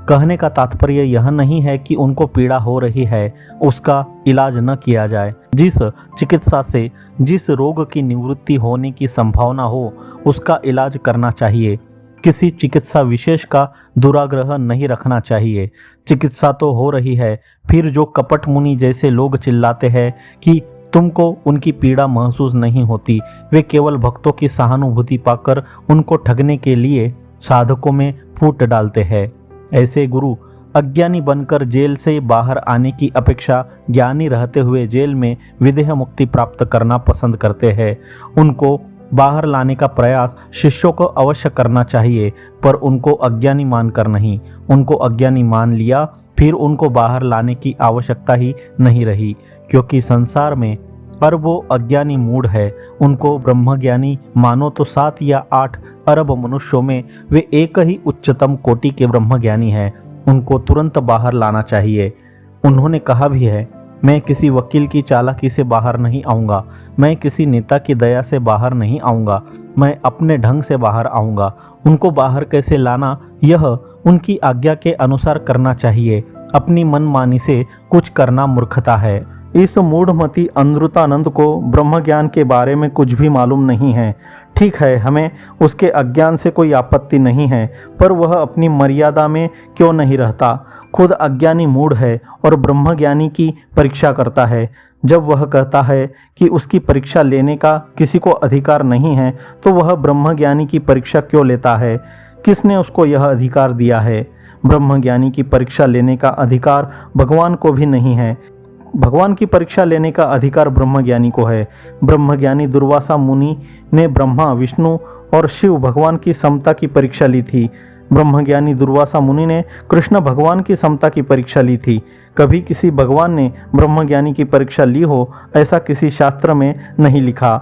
कहने का तात्पर्य यह नहीं है कि उनको पीड़ा हो रही है, उसका इलाज न किया जाए। जिस चिकित्सा से जिस रोग की निवृत्ति होने की संभावना हो, उसका इलाज करना चाहिए। किसी चिकित्सा विशेष का दुराग्रह नहीं रखना चाहिए। चिकित्सा तो हो रही है, फिर जो कपट मुनि जैसे लोग चिल्लाते हैं कि तुमको उनकी पीड़ा महसूस नहीं होती, वे केवल भक्तों की सहानुभूति पाकर उनको ठगने के लिए साधकों में फूट डालते हैं। ऐसे गुरु अज्ञानी बनकर जेल से बाहर आने की अपेक्षा ज्ञानी रहते हुए जेल में विदेह मुक्ति प्राप्त करना पसंद करते हैं। उनको बाहर लाने का प्रयास शिष्यों को अवश्य करना चाहिए, पर उनको अज्ञानी मानकर नहीं। उनको अज्ञानी मान लिया, फिर उनको बाहर लाने की आवश्यकता ही नहीं रही, क्योंकि संसार में अरबों अज्ञानी मूढ़ है। उनको ब्रह्मज्ञानी मानो तो 7 या 8 अरब मनुष्यों में वे एक ही उच्चतम कोटि के ब्रह्मज्ञानी हैं। उनको तुरंत बाहर लाना चाहिए। उन्होंने कहा भी है, मैं किसी वकील की चालाकी से बाहर नहीं आऊँगा, मैं किसी नेता की दया से बाहर नहीं आऊँगा, मैं अपने ढंग से बाहर आऊँगा। उनको बाहर कैसे लाना, यह उनकी आज्ञा के अनुसार करना चाहिए। अपनी मनमानी से कुछ करना मूर्खता है। इस मूढ़मती अमृतानंद को ब्रह्म ज्ञान के बारे में कुछ भी मालूम नहीं है। ठीक है, हमें उसके अज्ञान से कोई आपत्ति नहीं है, पर वह अपनी मर्यादा में क्यों नहीं रहता? खुद अज्ञानी मूढ़ है और ब्रह्मज्ञानी की परीक्षा करता है। जब वह कहता है कि उसकी परीक्षा लेने का किसी को अधिकार नहीं है, तो वह ब्रह्मज्ञानी की परीक्षा क्यों लेता है? किसने उसको यह अधिकार दिया है? ब्रह्मज्ञानी की परीक्षा लेने का अधिकार भगवान को भी नहीं है। भगवान की परीक्षा लेने का अधिकार ब्रह्मज्ञानी को है। ब्रह्मज्ञानी दुर्वासा मुनि ने ब्रह्मा, विष्णु और शिव भगवान की समता की परीक्षा ली थी। ब्रह्मज्ञानी दुर्वासा मुनि ने कृष्ण भगवान की समता की परीक्षा ली थी। कभी किसी भगवान ने ब्रह्मज्ञानी की परीक्षा ली हो, ऐसा किसी शास्त्र में नहीं लिखा।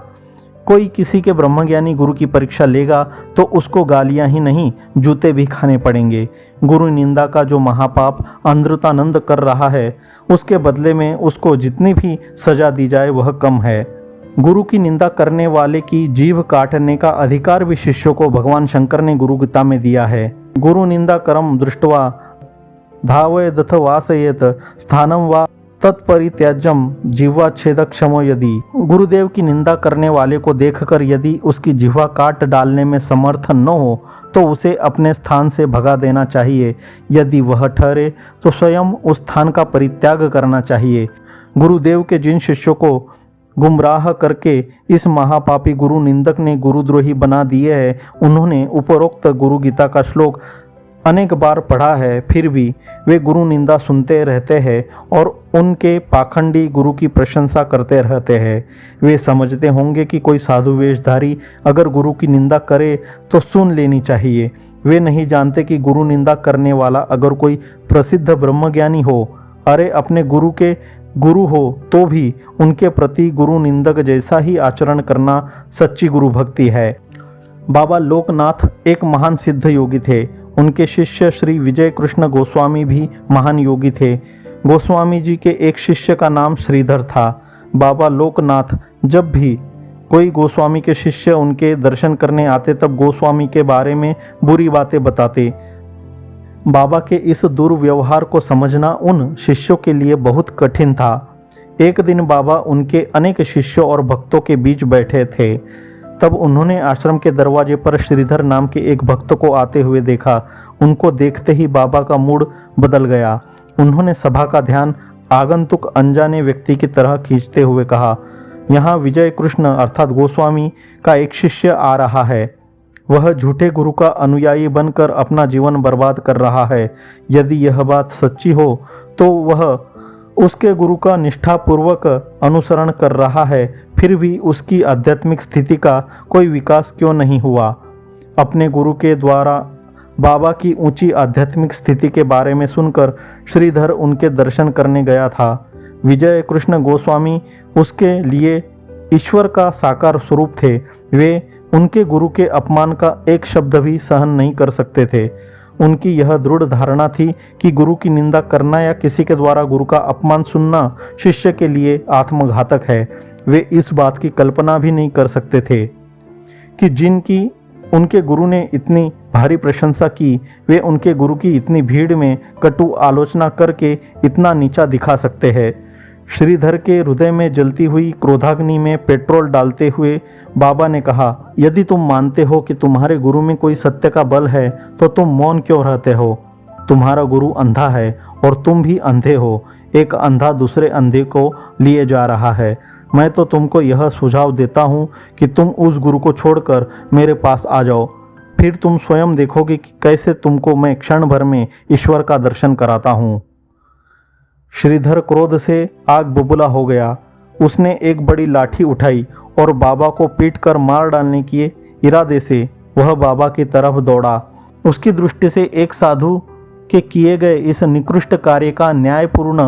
कोई किसी के ब्रह्मज्ञानी गुरु की परीक्षा लेगा तो उसको गालियां ही नहीं, जूते भी खाने पड़ेंगे। गुरु निंदा का जो महापाप अमृतानंद कर रहा है, उसके बदले में उसको जितनी भी सजा दी जाए वह कम है। गुरु की निंदा करने वाले की जीभ काटने का अधिकार भी शिष्यों को भगवान शंकर ने गुरु गीता में दिया है। गुरु निंदा करम दृष्टवा धावयदथ वासयेत स्थानम वा तत्परित्याज्यम जिह्वाच्छेदक क्षमो यदि। गुरुदेव की निंदा करने वाले को देखकर यदि उसकी जिह्वा काट डालने में समर्थ न हो तो उसे अपने स्थान से भगा देना चाहिए। यदि वह ठहरे तो स्वयं उस स्थान का परित्याग करना चाहिए। गुरुदेव के जिन शिष्यों को गुमराह करके इस महापापी गुरु निंदक ने गुरुद्रोही बना दिए है, उन्होंने उपरोक्त गुरु गीता का श्लोक अनेक बार पढ़ा है, फिर भी वे गुरु निंदा सुनते रहते हैं और उनके पाखंडी गुरु की प्रशंसा करते रहते हैं। वे समझते होंगे कि कोई साधु वेशधारी अगर गुरु की निंदा करे तो सुन लेनी चाहिए। वे नहीं जानते कि गुरु निंदा करने वाला अगर कोई प्रसिद्ध ब्रह्मज्ञानी हो, अरे अपने गुरु के गुरु हो, तो भी उनके प्रति गुरु निंदक जैसा ही आचरण करना सच्ची गुरु भक्ति है। बाबा लोकनाथ एक महान सिद्ध योगी थे। उनके शिष्य श्री विजय कृष्ण गोस्वामी भी महान योगी थे। गोस्वामी जी के एक शिष्य का नाम श्रीधर था। बाबा लोकनाथ जब भी कोई गोस्वामी के शिष्य उनके दर्शन करने आते तब गोस्वामी के बारे में बुरी बातें बताते। बाबा के इस दुर्व्यवहार को समझना उन शिष्यों के लिए बहुत कठिन था। एक दिन बाबा उनके अनेक शिष्यों और भक्तों के बीच बैठे थे। तब उन्होंने आश्रम के दरवाजे पर श्रीधर नाम के एक भक्त को आते हुए देखा। उनको देखते ही बाबा का मूड बदल गया। उन्होंने सभा का ध्यान आगंतुक अनजाने व्यक्ति की तरह खींचते हुए कहा, यहाँ विजय कृष्ण अर्थात गोस्वामी का एक शिष्य आ रहा है। वह झूठे गुरु का अनुयायी बनकर अपना जीवन बर्बाद कर रहा है। यदि यह बात सच्ची हो तो वह उसके गुरु का निष्ठापूर्वक अनुसरण कर रहा है, फिर भी उसकी आध्यात्मिक स्थिति का कोई विकास क्यों नहीं हुआ? अपने गुरु के द्वारा बाबा की ऊंची आध्यात्मिक स्थिति के बारे में सुनकर श्रीधर उनके दर्शन करने गया था। विजय कृष्ण गोस्वामी उसके लिए ईश्वर का साकार स्वरूप थे। वे उनके गुरु के अपमान का एक शब्द भी सहन नहीं कर सकते थे। उनकी यह दृढ़ धारणा थी कि गुरु की निंदा करना या किसी के द्वारा गुरु का अपमान सुनना शिष्य के लिए आत्मघातक है। वे इस बात की कल्पना भी नहीं कर सकते थे कि जिनकी उनके गुरु ने इतनी भारी प्रशंसा की, वे उनके गुरु की इतनी भीड़ में कटु आलोचना करके इतना नीचा दिखा सकते हैं। श्रीधर के हृदय में जलती हुई क्रोधाग्नि में पेट्रोल डालते हुए बाबा ने कहा, यदि तुम मानते हो कि तुम्हारे गुरु में कोई सत्य का बल है तो तुम मौन क्यों रहते हो? तुम्हारा गुरु अंधा है और तुम भी अंधे हो। एक अंधा दूसरे अंधे को लिए जा रहा है। मैं तो तुमको यह सुझाव देता हूँ कि तुम उस गुरु को छोड़कर मेरे पास आ जाओ, फिर तुम स्वयं देखोगे कि कैसे तुमको मैं क्षण भर में ईश्वर का दर्शन कराता हूँ। श्रीधर क्रोध से आग बबूला हो गया। उसने एक बड़ी लाठी उठाई और बाबा को पीटकर मार डालने के इरादे से वह बाबा की तरफ दौड़ा। उसकी दृष्टि से एक साधु के किए गए इस निकृष्ट कार्य का न्यायपूर्ण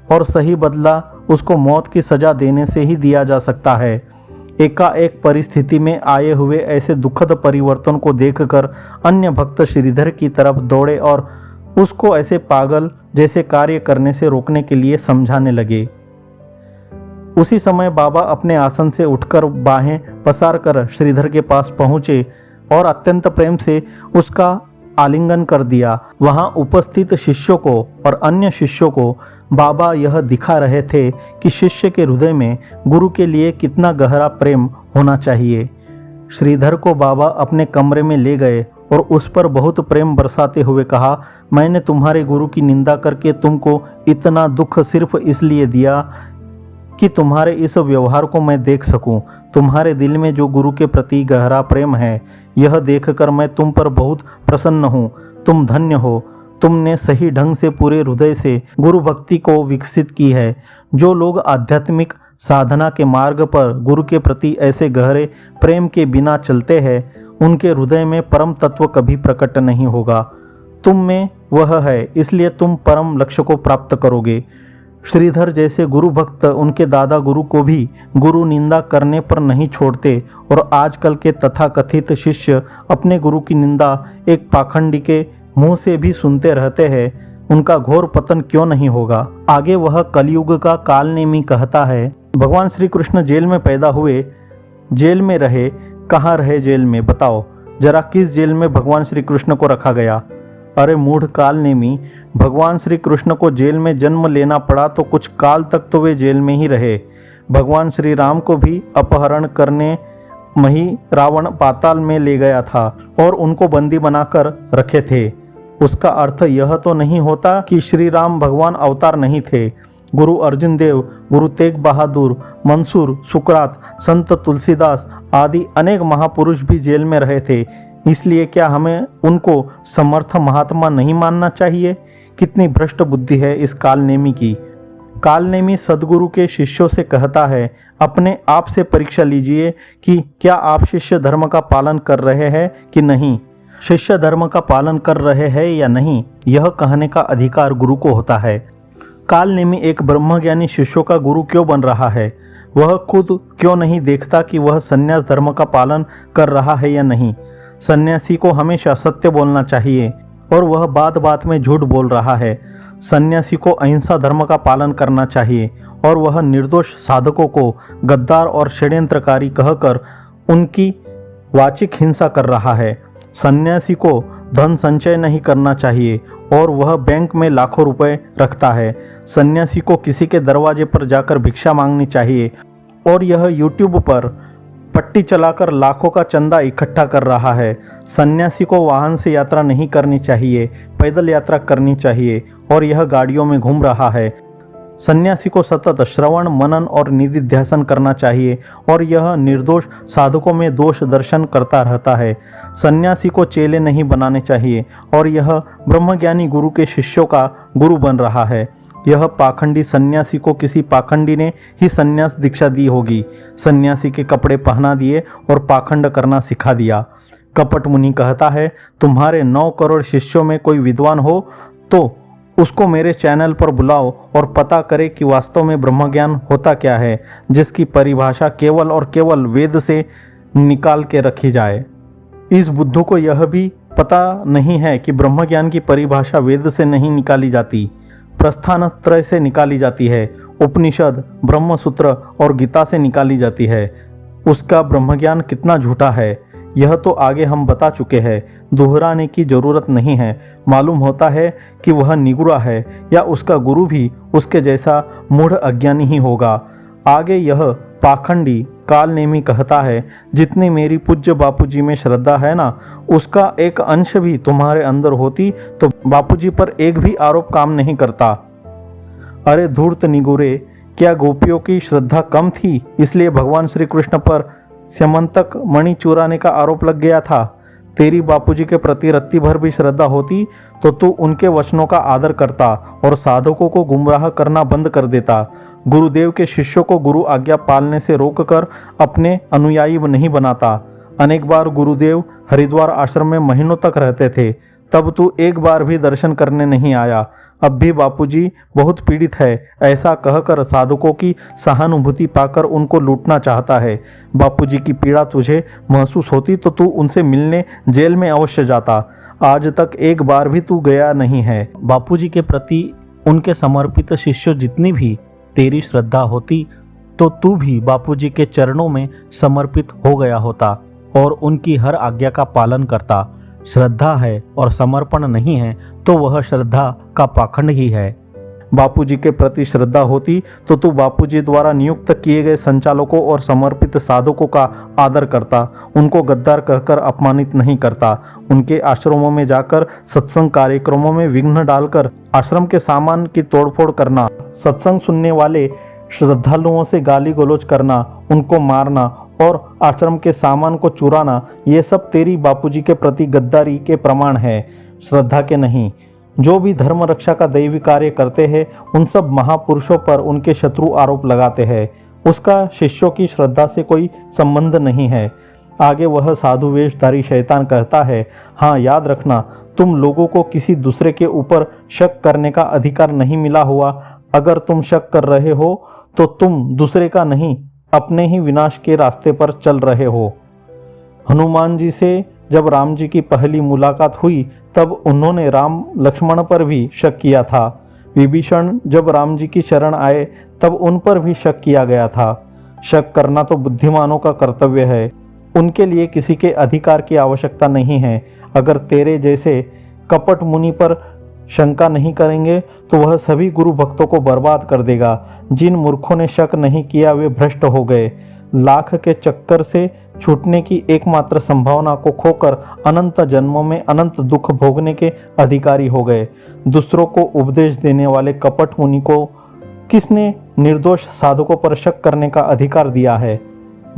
और सही बदला उसको मौत की सजा देने से ही दिया जा सकता है। एकाएक परिस्थिति में आए हुए ऐसे दुखद परिवर्तन को देखकर अन्य भक्त श्रीधर की तरफ दौड़े और उसको ऐसे पागल जैसे कार्य करने से रोकने के लिए समझाने लगे। उसी समय बाबा अपने आसन से उठकर बाहें पसार कर श्रीधर के पास पहुंचे और अत्यंत प्रेम से उसका आलिंगन कर दिया। वहां उपस्थित शिष्यों को और अन्य शिष्यों को बाबा यह दिखा रहे थे कि शिष्य के हृदय में गुरु के लिए कितना गहरा प्रेम होना चाहिए। श्रीधर को बाबा अपने कमरे में ले गए और उस पर बहुत प्रेम बरसाते हुए कहा, मैंने तुम्हारे गुरु की निंदा करके तुमको इतना दुख सिर्फ इसलिए दिया कि तुम्हारे इस व्यवहार को मैं देख सकूं। तुम्हारे दिल में जो गुरु के प्रति गहरा प्रेम है, यह देखकर मैं तुम पर बहुत प्रसन्न हूँ। तुम धन्य हो, तुमने सही ढंग से पूरे हृदय से गुरु भक्ति को विकसित की है। जो लोग आध्यात्मिक साधना के मार्ग पर गुरु के प्रति ऐसे गहरे प्रेम के बिना चलते हैं, उनके हृदय में परम तत्व कभी प्रकट नहीं होगा। तुम में वह है, इसलिए तुम परम लक्ष्य को प्राप्त करोगे। श्रीधर जैसे गुरु भक्त उनके दादा गुरु को भी गुरु निंदा करने पर नहीं छोड़ते और आजकल के तथाकथित शिष्य अपने गुरु की निंदा एक पाखंडी के मुंह से भी सुनते रहते हैं। उनका घोर पतन क्यों नहीं होगा। आगे वह कलयुग का कालनेमी कहता है, भगवान श्री कृष्ण जेल में पैदा हुए, जेल में रहे, कहाँ रहे जेल में, बताओ जरा किस जेल में भगवान श्री कृष्ण को रखा गया। अरे मूढ़ कालनेमी, भगवान श्री कृष्ण को जेल में जन्म लेना पड़ा तो कुछ काल तक तो वे जेल में ही रहे। भगवान श्री राम को भी अपहरण करने मही रावण पाताल में ले गया था और उनको बंदी बनाकर रखे थे। उसका अर्थ यह तो नहीं होता कि श्री राम भगवान अवतार नहीं थे। गुरु अर्जुन देव, गुरु तेग बहादुर, मंसूर, सुकरात, संत तुलसीदास आदि अनेक महापुरुष भी जेल में रहे थे। इसलिए क्या हमें उनको समर्थ महात्मा नहीं मानना चाहिए। कितनी भ्रष्ट बुद्धि है इस कालनेमी की। कालनेमी सदगुरु के शिष्यों से कहता है, अपने आप से परीक्षा लीजिए कि क्या आप शिष्य धर्म का पालन कर रहे हैं कि नहीं। शिष्य धर्म का पालन कर रहे हैं या नहीं, यह कहने का अधिकार गुरु को होता है। कालनेमी एक ब्रह्मज्ञानी शिष्यों का गुरु क्यों बन रहा है। वह खुद क्यों नहीं देखता कि वह संन्यास धर्म का पालन कर रहा है या नहीं। सन्यासी को हमेशा सत्य बोलना चाहिए और वह बात बात में झूठ बोल रहा है। सन्यासी को अहिंसा धर्म का पालन करना चाहिए और वह निर्दोष साधकों को गद्दार और षड्यंत्रकारी कहकर उनकी वाचिक हिंसा कर रहा है। सन्यासी को धन संचय नहीं करना चाहिए और वह बैंक में लाखों रुपए रखता है। सन्यासी को किसी के दरवाजे पर जाकर भिक्षा मांगनी चाहिए और यह यूट्यूब पर पट्टी चलाकर लाखों का चंदा इकट्ठा कर रहा है। सन्यासी को वाहन से यात्रा नहीं करनी चाहिए, पैदल यात्रा करनी चाहिए और यह गाड़ियों में घूम रहा है। सन्यासी को सतत श्रवण, मनन और निधिध्यासन करना चाहिए और यह निर्दोष साधकों में दोष दर्शन करता रहता है। सन्यासी को चेले नहीं बनाने चाहिए और यह ब्रह्मज्ञानी गुरु के शिष्यों का गुरु बन रहा है। यह पाखंडी सन्यासी को किसी पाखंडी ने ही सन्यास दीक्षा दी होगी। सन्यासी के कपड़े पहना दिए और पाखंड करना सिखा दिया। कपट मुनि कहता है, तुम्हारे 9 करोड़ शिष्यों में कोई विद्वान हो तो उसको मेरे चैनल पर बुलाओ और पता करे कि वास्तव में ब्रह्मज्ञान होता क्या है, जिसकी परिभाषा केवल और केवल वेद से निकाल के रखी जाए। इस बुद्धू को यह भी पता नहीं है कि ब्रह्मज्ञान की परिभाषा वेद से नहीं निकाली जाती, प्रस्थानत्रय से निकाली जाती है, उपनिषद, ब्रह्मसूत्र और गीता से निकाली जाती है। उसका ब्रह्मज्ञान कितना झूठा है यह तो आगे हम बता चुके हैं, दोहराने की जरूरत नहीं है। मालूम होता है कि वह निगुरा है या उसका गुरु भी उसके जैसा मूढ़ अज्ञानी ही होगा। आगे यह पाखंडी कालनेमी कहता है, जितनी मेरी पूज्य बापूजी में श्रद्धा है ना, उसका एक अंश भी तुम्हारे अंदर होती तो बापूजी पर एक भी आरोप काम नहीं करता। अरे धूर्त निगुरे, क्या गोपियों की श्रद्धा कम थी इसलिए भगवान श्री कृष्ण पर स्यमंतक मणि चुराने का आरोप लग गया था। तेरी बापूजी के प्रति रत्ती भर भी श्रद्धा होती तो तू उनके वचनों का आदर करता और साधकों को गुमराह करना बंद कर देता। गुरुदेव के शिष्यों को गुरु आज्ञा पालने से रोककर अपने अनुयायी नहीं बनाता। अनेक बार गुरुदेव हरिद्वार आश्रम में महीनों तक रहते थे, तब तू एक बार भी दर्शन करने नहीं आया। अब भी बापूजी बहुत पीड़ित है ऐसा कहकर साधकों की सहानुभूति पाकर उनको लूटना चाहता है। बापूजी की पीड़ा तुझे महसूस होती तो तू उनसे मिलने जेल में अवश्य जाता। आज तक एक बार भी तू गया नहीं है। बापूजी के प्रति उनके समर्पित शिष्य जितनी भी तेरी श्रद्धा होती तो तू भी बापूजी के चरणों में समर्पित हो गया होता और उनकी हर आज्ञा का पालन करता। श्रद्धा है और समर्पण नहीं है तो वह श्रद्धा का पाखंड ही है। बापूजी के प्रति श्रद्धा होती तो तू बापूजी द्वारा नियुक्त किए गए संचालकों और समर्पित साधकों का आदर करता, उनको गद्दार कहकर अपमानित नहीं करता, उनके आश्रमों में जाकर सत्संग कार्यक्रमों में विघ्न डालकर आश्रम के सामान की तोड़फोड़ करना, सत्संग सुनने वाले श्रद्धालुओं से गाली गलौज करना, उनको मारना और आश्रम के सामान को चुराना, ये सब तेरी बापूजी के प्रति गद्दारी के प्रमाण है, श्रद्धा के नहीं। जो भी धर्म रक्षा का दैवी कार्य करते हैं उन सब महापुरुषों पर उनके शत्रु आरोप लगाते हैं। उसका शिष्यों की श्रद्धा से कोई संबंध नहीं है। आगे वह साधु वेशधारी शैतान कहता है, हाँ याद रखना, तुम लोगों को किसी दूसरे के ऊपर शक करने का अधिकार नहीं मिला हुआ। अगर तुम शक कर रहे हो तो तुम दूसरे का नहीं, अपने ही विनाश के रास्ते पर चल रहे हो। हनुमान जी से जब राम जी की पहली मुलाकात हुई तब उन्होंने राम लक्ष्मण पर भी शक किया था। विभीषण जब राम जी की शरण आए तब उन पर भी शक किया गया था। शक करना तो बुद्धिमानों का कर्तव्य है, उनके लिए किसी के अधिकार की आवश्यकता नहीं है। अगर तेरे जैसे कपट मुनि पर शंका नहीं करेंगे तो वह सभी गुरु भक्तों को बर्बाद कर देगा। जिन मूर्खों ने शक नहीं किया वे भ्रष्ट हो गए। लाख के चक्कर से छूटने की एकमात्र संभावना को खोकर अनंत जन्मों में अनंत दुख भोगने के अधिकारी हो गए। दूसरों को उपदेश देने वाले कपट मुनि को किसने निर्दोष साधकों पर शक करने का अधिकार दिया है?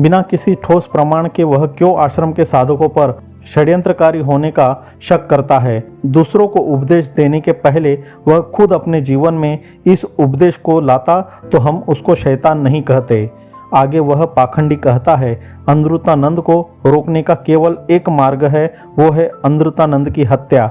बिना किसी ठोस प्रमाण के वह क्यों आश्रम के साधकों पर षड्यंत्रकारी होने का शक करता है? दूसरों को उपदेश देने के पहले वह खुद अपने जीवन में इस उपदेश को लाता तो हम उसको शैतान नहीं कहते। आगे वह पाखंडी कहता है, अमृतानंद को रोकने का केवल एक मार्ग है, वो है अमृतानंद की हत्या।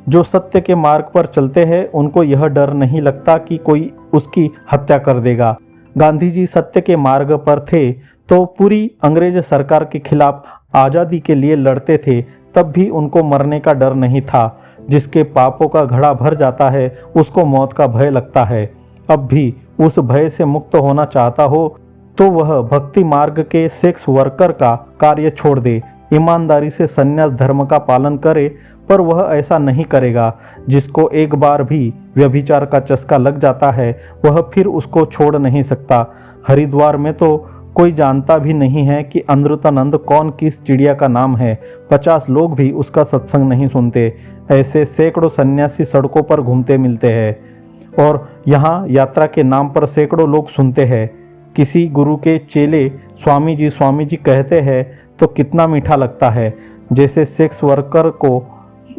जो सत्य के मार्ग पर चलते हैं उनको यह डर नहीं लगता कि कोई उसकी हत्या कर देगा। गांधी जी सत्य के मार्ग पर थे तो पूरी अंग्रेज सरकार के खिलाफ आज़ादी के लिए लड़ते थे, तब भी उनको मरने का डर नहीं था। जिसके पापों का घड़ा भर जाता है उसको मौत का भय लगता है। अब भी उस भय से मुक्त होना चाहता हो तो वह भक्ति मार्ग के सेक्स वर्कर का कार्य छोड़ दे, ईमानदारी से संन्यास धर्म का पालन करे, पर वह ऐसा नहीं करेगा। जिसको एक बार भी व्यभिचार का चस्का लग जाता है वह फिर उसको छोड़ नहीं सकता। हरिद्वार में तो कोई जानता भी नहीं है कि अमृतानंद कौन किस चिड़िया का नाम है। 50 लोग भी उसका सत्संग नहीं सुनते। ऐसे सैकड़ों सन्यासी सड़कों पर घूमते मिलते हैं और यहाँ यात्रा के नाम पर सैकड़ों लोग सुनते हैं। किसी गुरु के चेले स्वामी जी कहते हैं तो कितना मीठा लगता है। जैसे सेक्स वर्कर को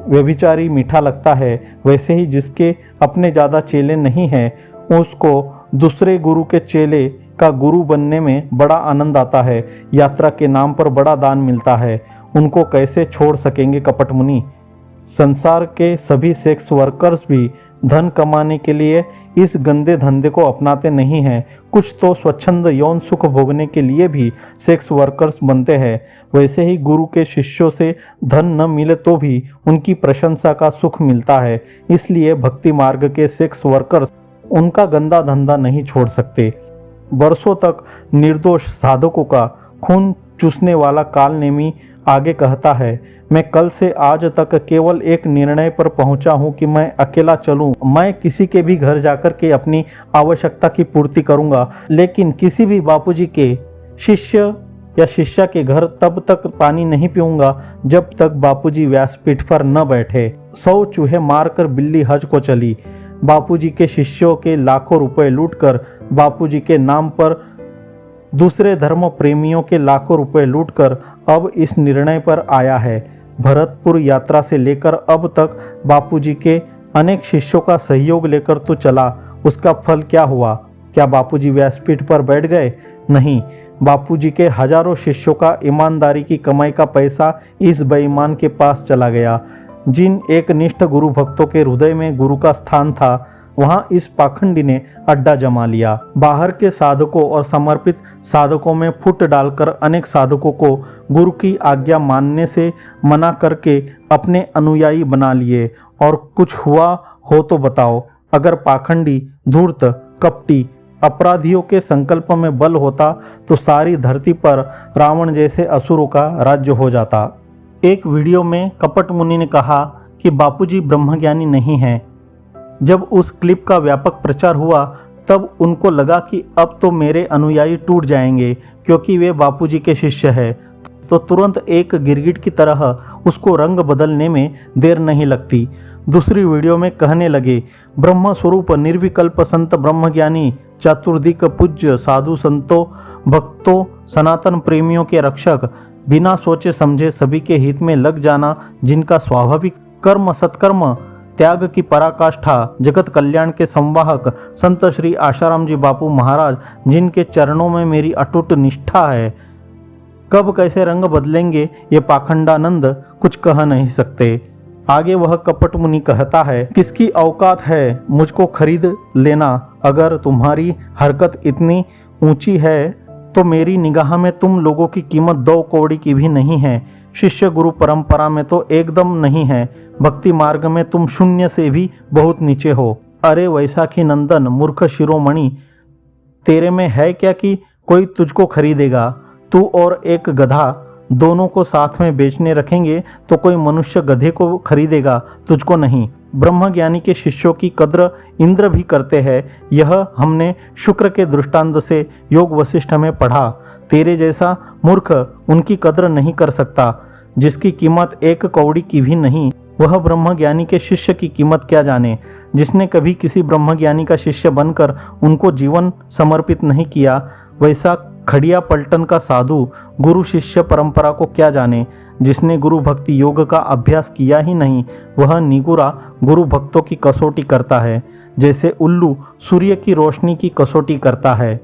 व्यभिचारी मीठा लगता है, वैसे ही जिसके अपने ज़्यादा चेले नहीं हैं उसको दूसरे गुरु के चेले का गुरु बनने में बड़ा आनंद आता है। यात्रा के नाम पर बड़ा दान मिलता है, उनको कैसे छोड़ सकेंगे कपट मुनि? संसार के सभी सेक्स वर्कर्स भी धन कमाने के लिए इस गंदे धंधे को अपनाते नहीं हैं। कुछ तो स्वच्छंद यौन सुख भोगने के लिए भी सेक्स वर्कर्स बनते हैं। वैसे ही गुरु के शिष्यों से धन न मिले तो भी उनकी प्रशंसा का सुख मिलता है। इसलिए भक्ति मार्ग के सेक्स वर्कर्स उनका गंदा धंधा नहीं छोड़ सकते। वर्षों तक निर्दोष साधकों का खून चूसने वाला कालनेमी आगे कहता है, मैं कल से आज तक केवल एक निर्णय पर पहुंचा हूं कि मैं अकेला चलूं। मैं किसी के भी घर जाकर के अपनी आवश्यकता की पूर्ति करूंगा, लेकिन किसी भी बापूजी के शिष्य या शिष्या के घर तब तक पानी नहीं पीऊंगा जब तक बापूजी व्यासपीठ पर न बैठे। 100 चूहे मारकर बिल्ली हज को चली। बापूजी के शिष्यों के लाखों रुपए लूटकर, बापूजी के नाम पर दूसरे धर्म प्रेमियों के लाखों रुपए लूटकर अब इस निर्णय पर आया है। भरतपुर यात्रा से लेकर अब तक बापूजी के अनेक शिष्यों का सहयोग लेकर तो चला, उसका फल क्या हुआ? क्या बापूजी व्यासपीठ पर बैठ गए? नहीं, बापूजी के हजारों शिष्यों का ईमानदारी की कमाई का पैसा इस बेईमान के पास चला गया। जिन एक निष्ठ गुरु भक्तों के हृदय में गुरु का स्थान था, वहां इस पाखंडी ने अड्डा जमा लिया। बाहर के साधकों और समर्पित साधकों में फुट डालकर अनेक साधकों को गुरु की आज्ञा मानने से मना करके अपने अनुयायी बना लिए। और कुछ हुआ हो तो बताओ। अगर पाखंडी, धूर्त, कपटी, अपराधियों के संकल्प में बल होता तो सारी धरती पर रावण जैसे असुरों का राज्य हो जाता। एक वीडियो में कपट मुनि ने कहा कि बापूजी ब्रह्मज्ञानी नहीं हैं। जब उस क्लिप का व्यापक प्रचार हुआ तब उनको लगा कि अब तो मेरे अनुयायी टूट जाएंगे क्योंकि वे बापूजी के शिष्य हैं। तो तुरंत एक गिरगिट की तरह उसको रंग बदलने में देर नहीं लगती। दूसरी वीडियो में कहने लगे, ब्रह्म स्वरूप निर्विकल्प संत ब्रह्मज्ञानी चतुर्दिक पूज्य साधु संतों भक्तों सनातन प्रेमियों के रक्षक, बिना सोचे समझे सभी के हित में लग जाना, जिनका स्वाभाविक कर्म सत्कर्म त्याग की पराकाष्ठा, जगत कल्याण के संवाहक संत श्री आशाराम जी बापू महाराज, जिनके चरणों में मेरी अटूट निष्ठा है। कब कैसे रंग बदलेंगे ये पाखंडानंद कुछ कह नहीं सकते। आगे वह कपट मुनि कहता है, किसकी औकात है मुझको खरीद लेना। अगर तुम्हारी हरकत इतनी ऊंची है तो मेरी निगाह में तुम लोगों की कीमत 2 कौड़ी की भी नहीं है। शिष्य गुरु परंपरा में तो एकदम नहीं है। भक्ति मार्ग में तुम शून्य से भी बहुत नीचे हो। अरे वैशाखी नंदन मूर्ख शिरोमणि, तेरे में है क्या कि कोई तुझको खरीदेगा। तू और एक गधा दोनों को साथ में बेचने रखेंगे तो कोई मनुष्य गधे को खरीदेगा, तुझको नहीं। ब्रह्मज्ञानी के शिष्यों की कद्र इंद्र भी करते हैं। यह हमने शुक्र के दृष्टांत से योग वशिष्ठ में पढ़ा। तेरे जैसा मूर्ख उनकी कद्र नहीं कर सकता। जिसकी कीमत 1 कौड़ी की भी नहीं, वह ब्रह्मज्ञानी के शिष्य की कीमत क्या जाने। जिसने कभी किसी ब्रह्मज्ञानी का शिष्य बनकर उनको जीवन समर्पित नहीं किया, वैसा खड़िया पलटन का साधु गुरु शिष्य परंपरा को क्या जाने। जिसने गुरु भक्ति योग का अभ्यास किया ही नहीं, वह निगुरा गुरु भक्तों की कसौटी करता है, जैसे उल्लू सूर्य की रोशनी की कसौटी करता है।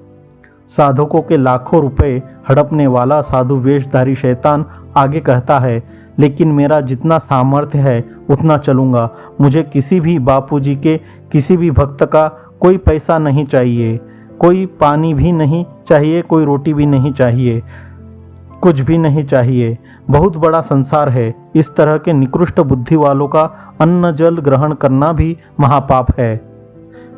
साधकों के लाखों रुपए हड़पने वाला साधु वेशधारी शैतान आगे कहता है, लेकिन मेरा जितना सामर्थ्य है उतना चलूँगा। मुझे किसी भी बापूजी के किसी भी भक्त का कोई पैसा नहीं चाहिए, कोई पानी भी नहीं चाहिए, कोई रोटी भी नहीं चाहिए, कुछ भी नहीं चाहिए। बहुत बड़ा संसार है। इस तरह के निकृष्ट बुद्धि वालों का अन्न जल ग्रहण करना भी महापाप है।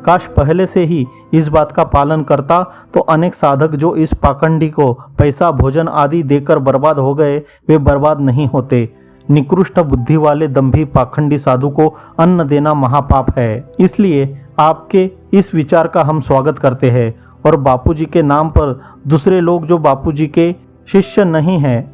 काश पहले से ही इस बात का पालन करता तो अनेक साधक जो इस पाखंडी को पैसा भोजन आदि देकर बर्बाद हो गए, वे बर्बाद नहीं होते। निकृष्ट बुद्धि वाले दंभी पाखंडी साधु को अन्न देना महापाप है। इसलिए आपके इस विचार का हम स्वागत करते हैं। और बापूजी के नाम पर दूसरे लोग जो बापूजी के शिष्य नहीं हैं,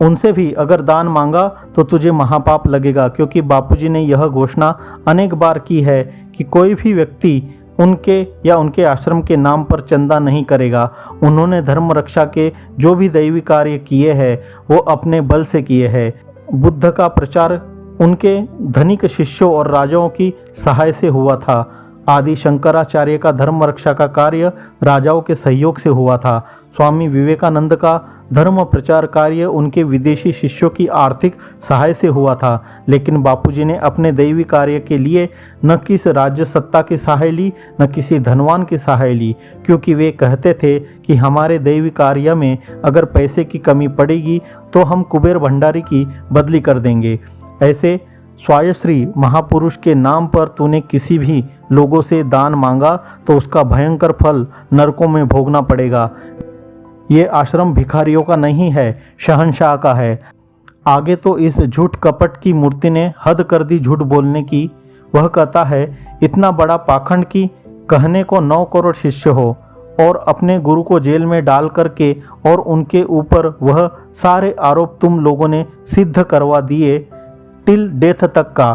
उनसे भी अगर दान मांगा तो तुझे महापाप लगेगा, क्योंकि बापूजी ने यह घोषणा अनेक बार की है कि कोई भी व्यक्ति उनके या उनके आश्रम के नाम पर चंदा नहीं करेगा। उन्होंने धर्म रक्षा के जो भी दैवी कार्य किए हैं वो अपने बल से किए हैं। बुद्ध का प्रचार उनके धनिक शिष्यों और राजाओं की सहाय से हुआ था। आदि शंकराचार्य का धर्म रक्षा का कार्य राजाओं के सहयोग से हुआ था। स्वामी विवेकानंद का धर्म प्रचार कार्य उनके विदेशी शिष्यों की आर्थिक सहाय से हुआ था। लेकिन बापूजी ने अपने दैवी कार्य के लिए न किस राज्य सत्ता की सहाय ली, न किसी धनवान की सहाय ली, क्योंकि वे कहते थे कि हमारे दैवी कार्य में अगर पैसे की कमी पड़ेगी तो हम कुबेर भंडारी की बदली कर देंगे। ऐसे स्वायश्री महापुरुष के नाम पर तूने किसी भी लोगों से दान मांगा तो उसका भयंकर फल नरकों में भोगना पड़ेगा। ये आश्रम भिखारियों का नहीं है, शहंशाह का है। आगे तो इस झूठ कपट की मूर्ति ने हद कर दी झूठ बोलने की। वह कहता है, इतना बड़ा पाखंड की कहने को 9 करोड़ शिष्य हो और अपने गुरु को जेल में डाल करके और उनके ऊपर वह सारे आरोप तुम लोगों ने सिद्ध करवा दिए टिल डेथ तक का।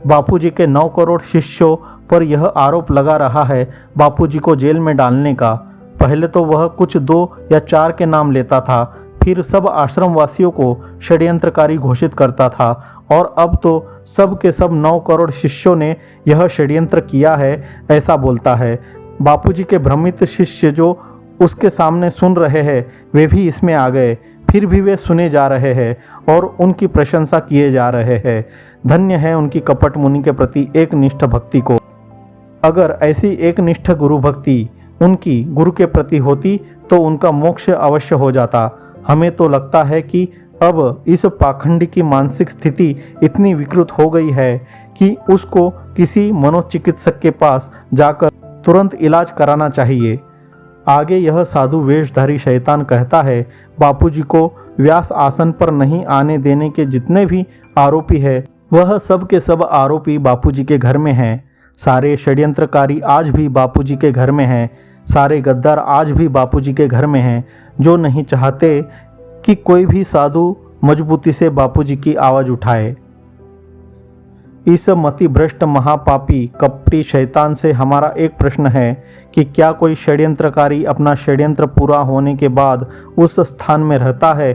बापूजी के 9 करोड़ शिष्यों पर यह आरोप लगा रहा है बापूजी को जेल में डालने का। पहले तो वह कुछ 2 या 4 के नाम लेता था, फिर सब आश्रम वासियों को षड्यंत्रकारी घोषित करता था और अब तो सब के सब 9 करोड़ शिष्यों ने यह षड्यंत्र किया है ऐसा बोलता है। बापूजी के भ्रमित शिष्य जो उसके सामने सुन रहे हैं वे भी इसमें आ गए, फिर भी वे सुने जा रहे हैं और उनकी प्रशंसा किए जा रहे हैं। धन्य है उनकी कपट मुनि के प्रति एक निष्ठ भक्ति को। अगर ऐसी एकनिष्ठ गुरु भक्ति उनकी गुरु के प्रति होती तो उनका मोक्ष अवश्य हो जाता। हमें तो लगता है कि अब इस पाखंडी की मानसिक स्थिति इतनी विकृत हो गई है कि उसको किसी मनोचिकित्सक के पास जाकर तुरंत इलाज कराना चाहिए। आगे यह साधु वेशधारी शैतान कहता है, बापूजी को व्यास आसन पर नहीं आने देने के जितने भी आरोपी है वह सब के सब आरोपी बापूजी के घर में हैं। सारे षड्यंत्रकारी आज भी बापूजी के घर में हैं। सारे गद्दार आज भी बापूजी के घर में हैं, जो नहीं चाहते कि कोई भी साधु मजबूती से बापूजी की आवाज़ उठाए। इस मति भ्रष्ट महापापी कपटी शैतान से हमारा एक प्रश्न है कि क्या कोई षड्यंत्रकारी अपना षड्यंत्र पूरा होने के बाद उस स्थान में रहता है?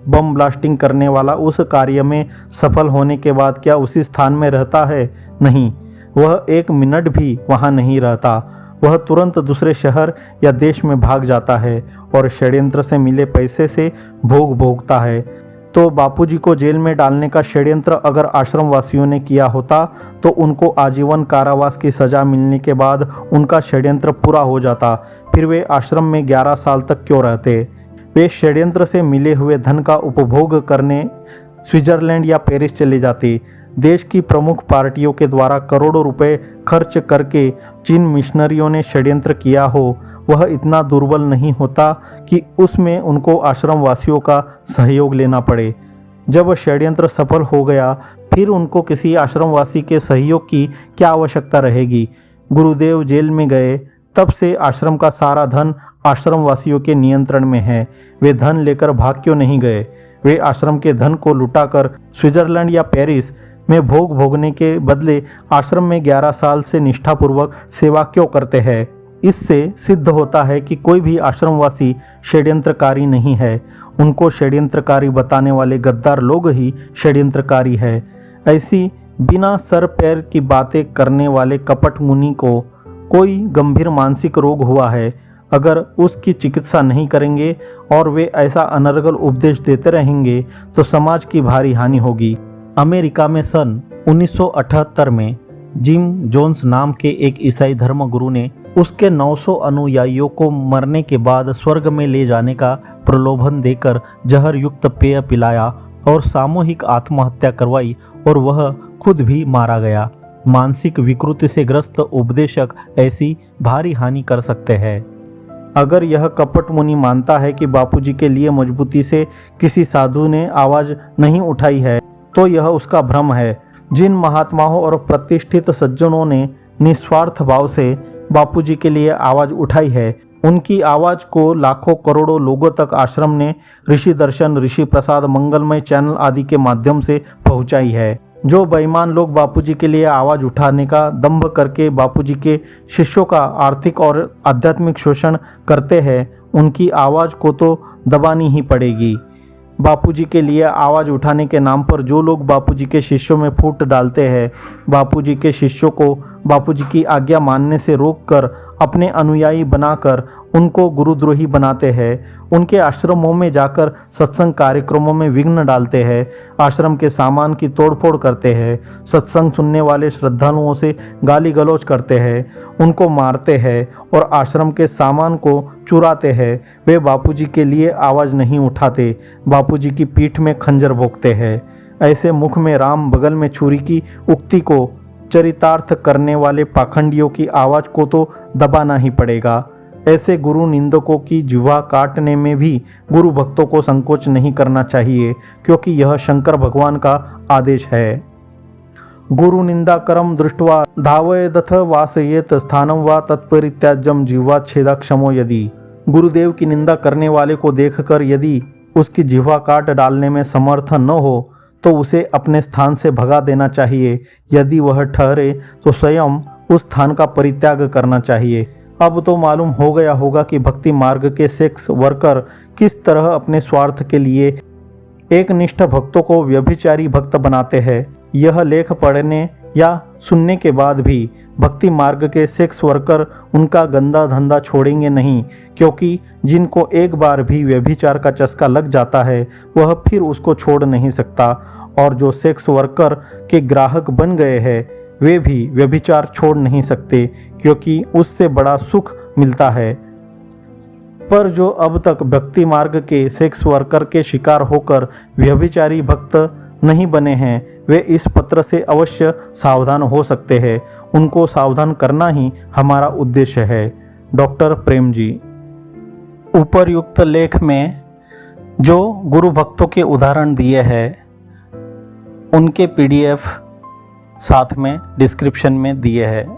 बम ब्लास्टिंग करने वाला उस कार्य में सफल होने के बाद क्या उसी स्थान में रहता है? नहीं, वह एक मिनट भी वहाँ नहीं रहता। वह तुरंत दूसरे शहर या देश में भाग जाता है और षड्यंत्र से मिले पैसे से भोग भोगता है। तो बापूजी को जेल में डालने का षड्यंत्र अगर आश्रम वासियों ने किया होता तो उनको आजीवन कारावास की सज़ा मिलने के बाद उनका षड्यंत्र पूरा हो जाता। फिर वे आश्रम में 11 साल तक क्यों रहते? वे षड्यंत्र से मिले हुए धन का उपभोग करने स्विट्जरलैंड या पेरिस चले जाते। देश की प्रमुख पार्टियों के द्वारा करोड़ों रुपए खर्च करके जिन मिशनरियों ने षड्यंत्र किया हो वह इतना दुर्बल नहीं होता कि उसमें उनको आश्रम वासियों का सहयोग लेना पड़े। जब षड्यंत्र सफल हो गया फिर उनको किसी आश्रमवासी के सहयोग की क्या आवश्यकता रहेगी? गुरुदेव जेल में गए तब से आश्रम का सारा धन आश्रम वासियों के नियंत्रण में है। वे धन लेकर भाग क्यों नहीं गए? वे आश्रम के धन को लुटाकर स्विट्जरलैंड या पेरिस में भोग भोगने के बदले आश्रम में 11 साल से निष्ठापूर्वक सेवा क्यों करते हैं? इससे सिद्ध होता है कि कोई भी आश्रमवासी षड्यंत्रकारी नहीं है। उनको षड्यंत्रकारी बताने वाले गद्दार लोग ही षड्यंत्रकारी है। ऐसी बिना सर पैर की बातें करने वाले कपट मुनि को कोई गंभीर मानसिक रोग हुआ है। अगर उसकी चिकित्सा नहीं करेंगे और वे ऐसा अनर्गल उपदेश देते रहेंगे तो समाज की भारी हानि होगी। अमेरिका में सन 1978 में जिम जोन्स नाम के एक ईसाई धर्मगुरु ने उसके 900 अनुयायियों को मरने के बाद स्वर्ग में ले जाने का प्रलोभन देकर जहर युक्त पेय पिलाया और सामूहिक आत्महत्या करवाई और वह खुद भी मारा गया। मानसिक विकृति से ग्रस्त उपदेशक ऐसी भारी हानि कर सकते हैं। अगर यह कपट मुनि मानता है कि बापूजी के लिए मजबूती से किसी साधु ने आवाज़ नहीं उठाई है तो यह उसका भ्रम है। जिन महात्माओं और प्रतिष्ठित सज्जनों ने निस्वार्थ भाव से बापूजी के लिए आवाज़ उठाई है उनकी आवाज़ को लाखों करोड़ों लोगों तक आश्रम ने ऋषि दर्शन, ऋषि प्रसाद, मंगलमय चैनल आदि के माध्यम से पहुंचाई है। जो बेईमान लोग बापूजी के लिए आवाज़ उठाने का दंभ करके बापूजी के शिष्यों का आर्थिक और आध्यात्मिक शोषण करते हैं उनकी आवाज़ को तो दबानी ही पड़ेगी। बापूजी के लिए आवाज़ उठाने के नाम पर जो लोग बापूजी के शिष्यों में फूट डालते हैं, बापूजी के शिष्यों को बापूजी की आज्ञा मानने से रोककर अपने अनुयायी बनाकर उनको गुरुद्रोही बनाते हैं, उनके आश्रमों में जाकर सत्संग कार्यक्रमों में विघ्न डालते हैं, आश्रम के सामान की तोड़फोड़ करते हैं, सत्संग सुनने वाले श्रद्धालुओं से गाली गलौज करते हैं, उनको मारते हैं और आश्रम के सामान को चुराते हैं, वे बापूजी के लिए आवाज़ नहीं उठाते, बापूजी की पीठ में खंजर भोंकते हैं। ऐसे मुख में राम बगल में छुरी की उक्ति को चरितार्थ करने वाले पाखंडियों की आवाज़ को तो दबाना ही पड़ेगा। ऐसे गुरु निंदकों की जिह्वा काटने में भी गुरु भक्तों को संकोच नहीं करना चाहिए, क्योंकि यह शंकर भगवान का आदेश है। गुरु निंदा करम दृष्ट्वा धावयदथ वासयेत स्थानम वा तत्परित्याज्यम जिह्वा छेदा क्षमो यदि। गुरुदेव की निंदा करने वाले को देखकर यदि उसकी जिह्वा काट डालने में समर्थ न हो तो उसे अपने स्थान से भगा देना चाहिए। यदि वह ठहरे तो स्वयं उस स्थान का परित्याग करना चाहिए। अब तो मालूम हो गया होगा कि भक्ति मार्ग के सेक्स वर्कर किस तरह अपने स्वार्थ के लिए एक निष्ठ भक्तों को व्यभिचारी भक्त बनाते हैं। यह लेख पढ़ने या सुनने के बाद भी भक्ति मार्ग के सेक्स वर्कर उनका गंदा धंधा छोड़ेंगे नहीं, क्योंकि जिनको एक बार भी व्यभिचार का चस्का लग जाता है वह फिर उसको छोड़ नहीं सकता। और जो सेक्स वर्कर के ग्राहक बन गए हैं वे भी व्यभिचार छोड़ नहीं सकते, क्योंकि उससे बड़ा सुख मिलता है। पर जो अब तक भक्ति मार्ग के सेक्स वर्कर के शिकार होकर व्यभिचारी भक्त नहीं बने हैं, वे इस पत्र से अवश्य सावधान हो सकते हैं। उनको सावधान करना ही हमारा उद्देश्य है। डॉक्टर प्रेम जी। ऊपरयुक्त लेख में जो गुरु भक्तों के उदाहरण दिए हैं, उनके PDF साथ में डिस्क्रिप्शन में दिए हैं।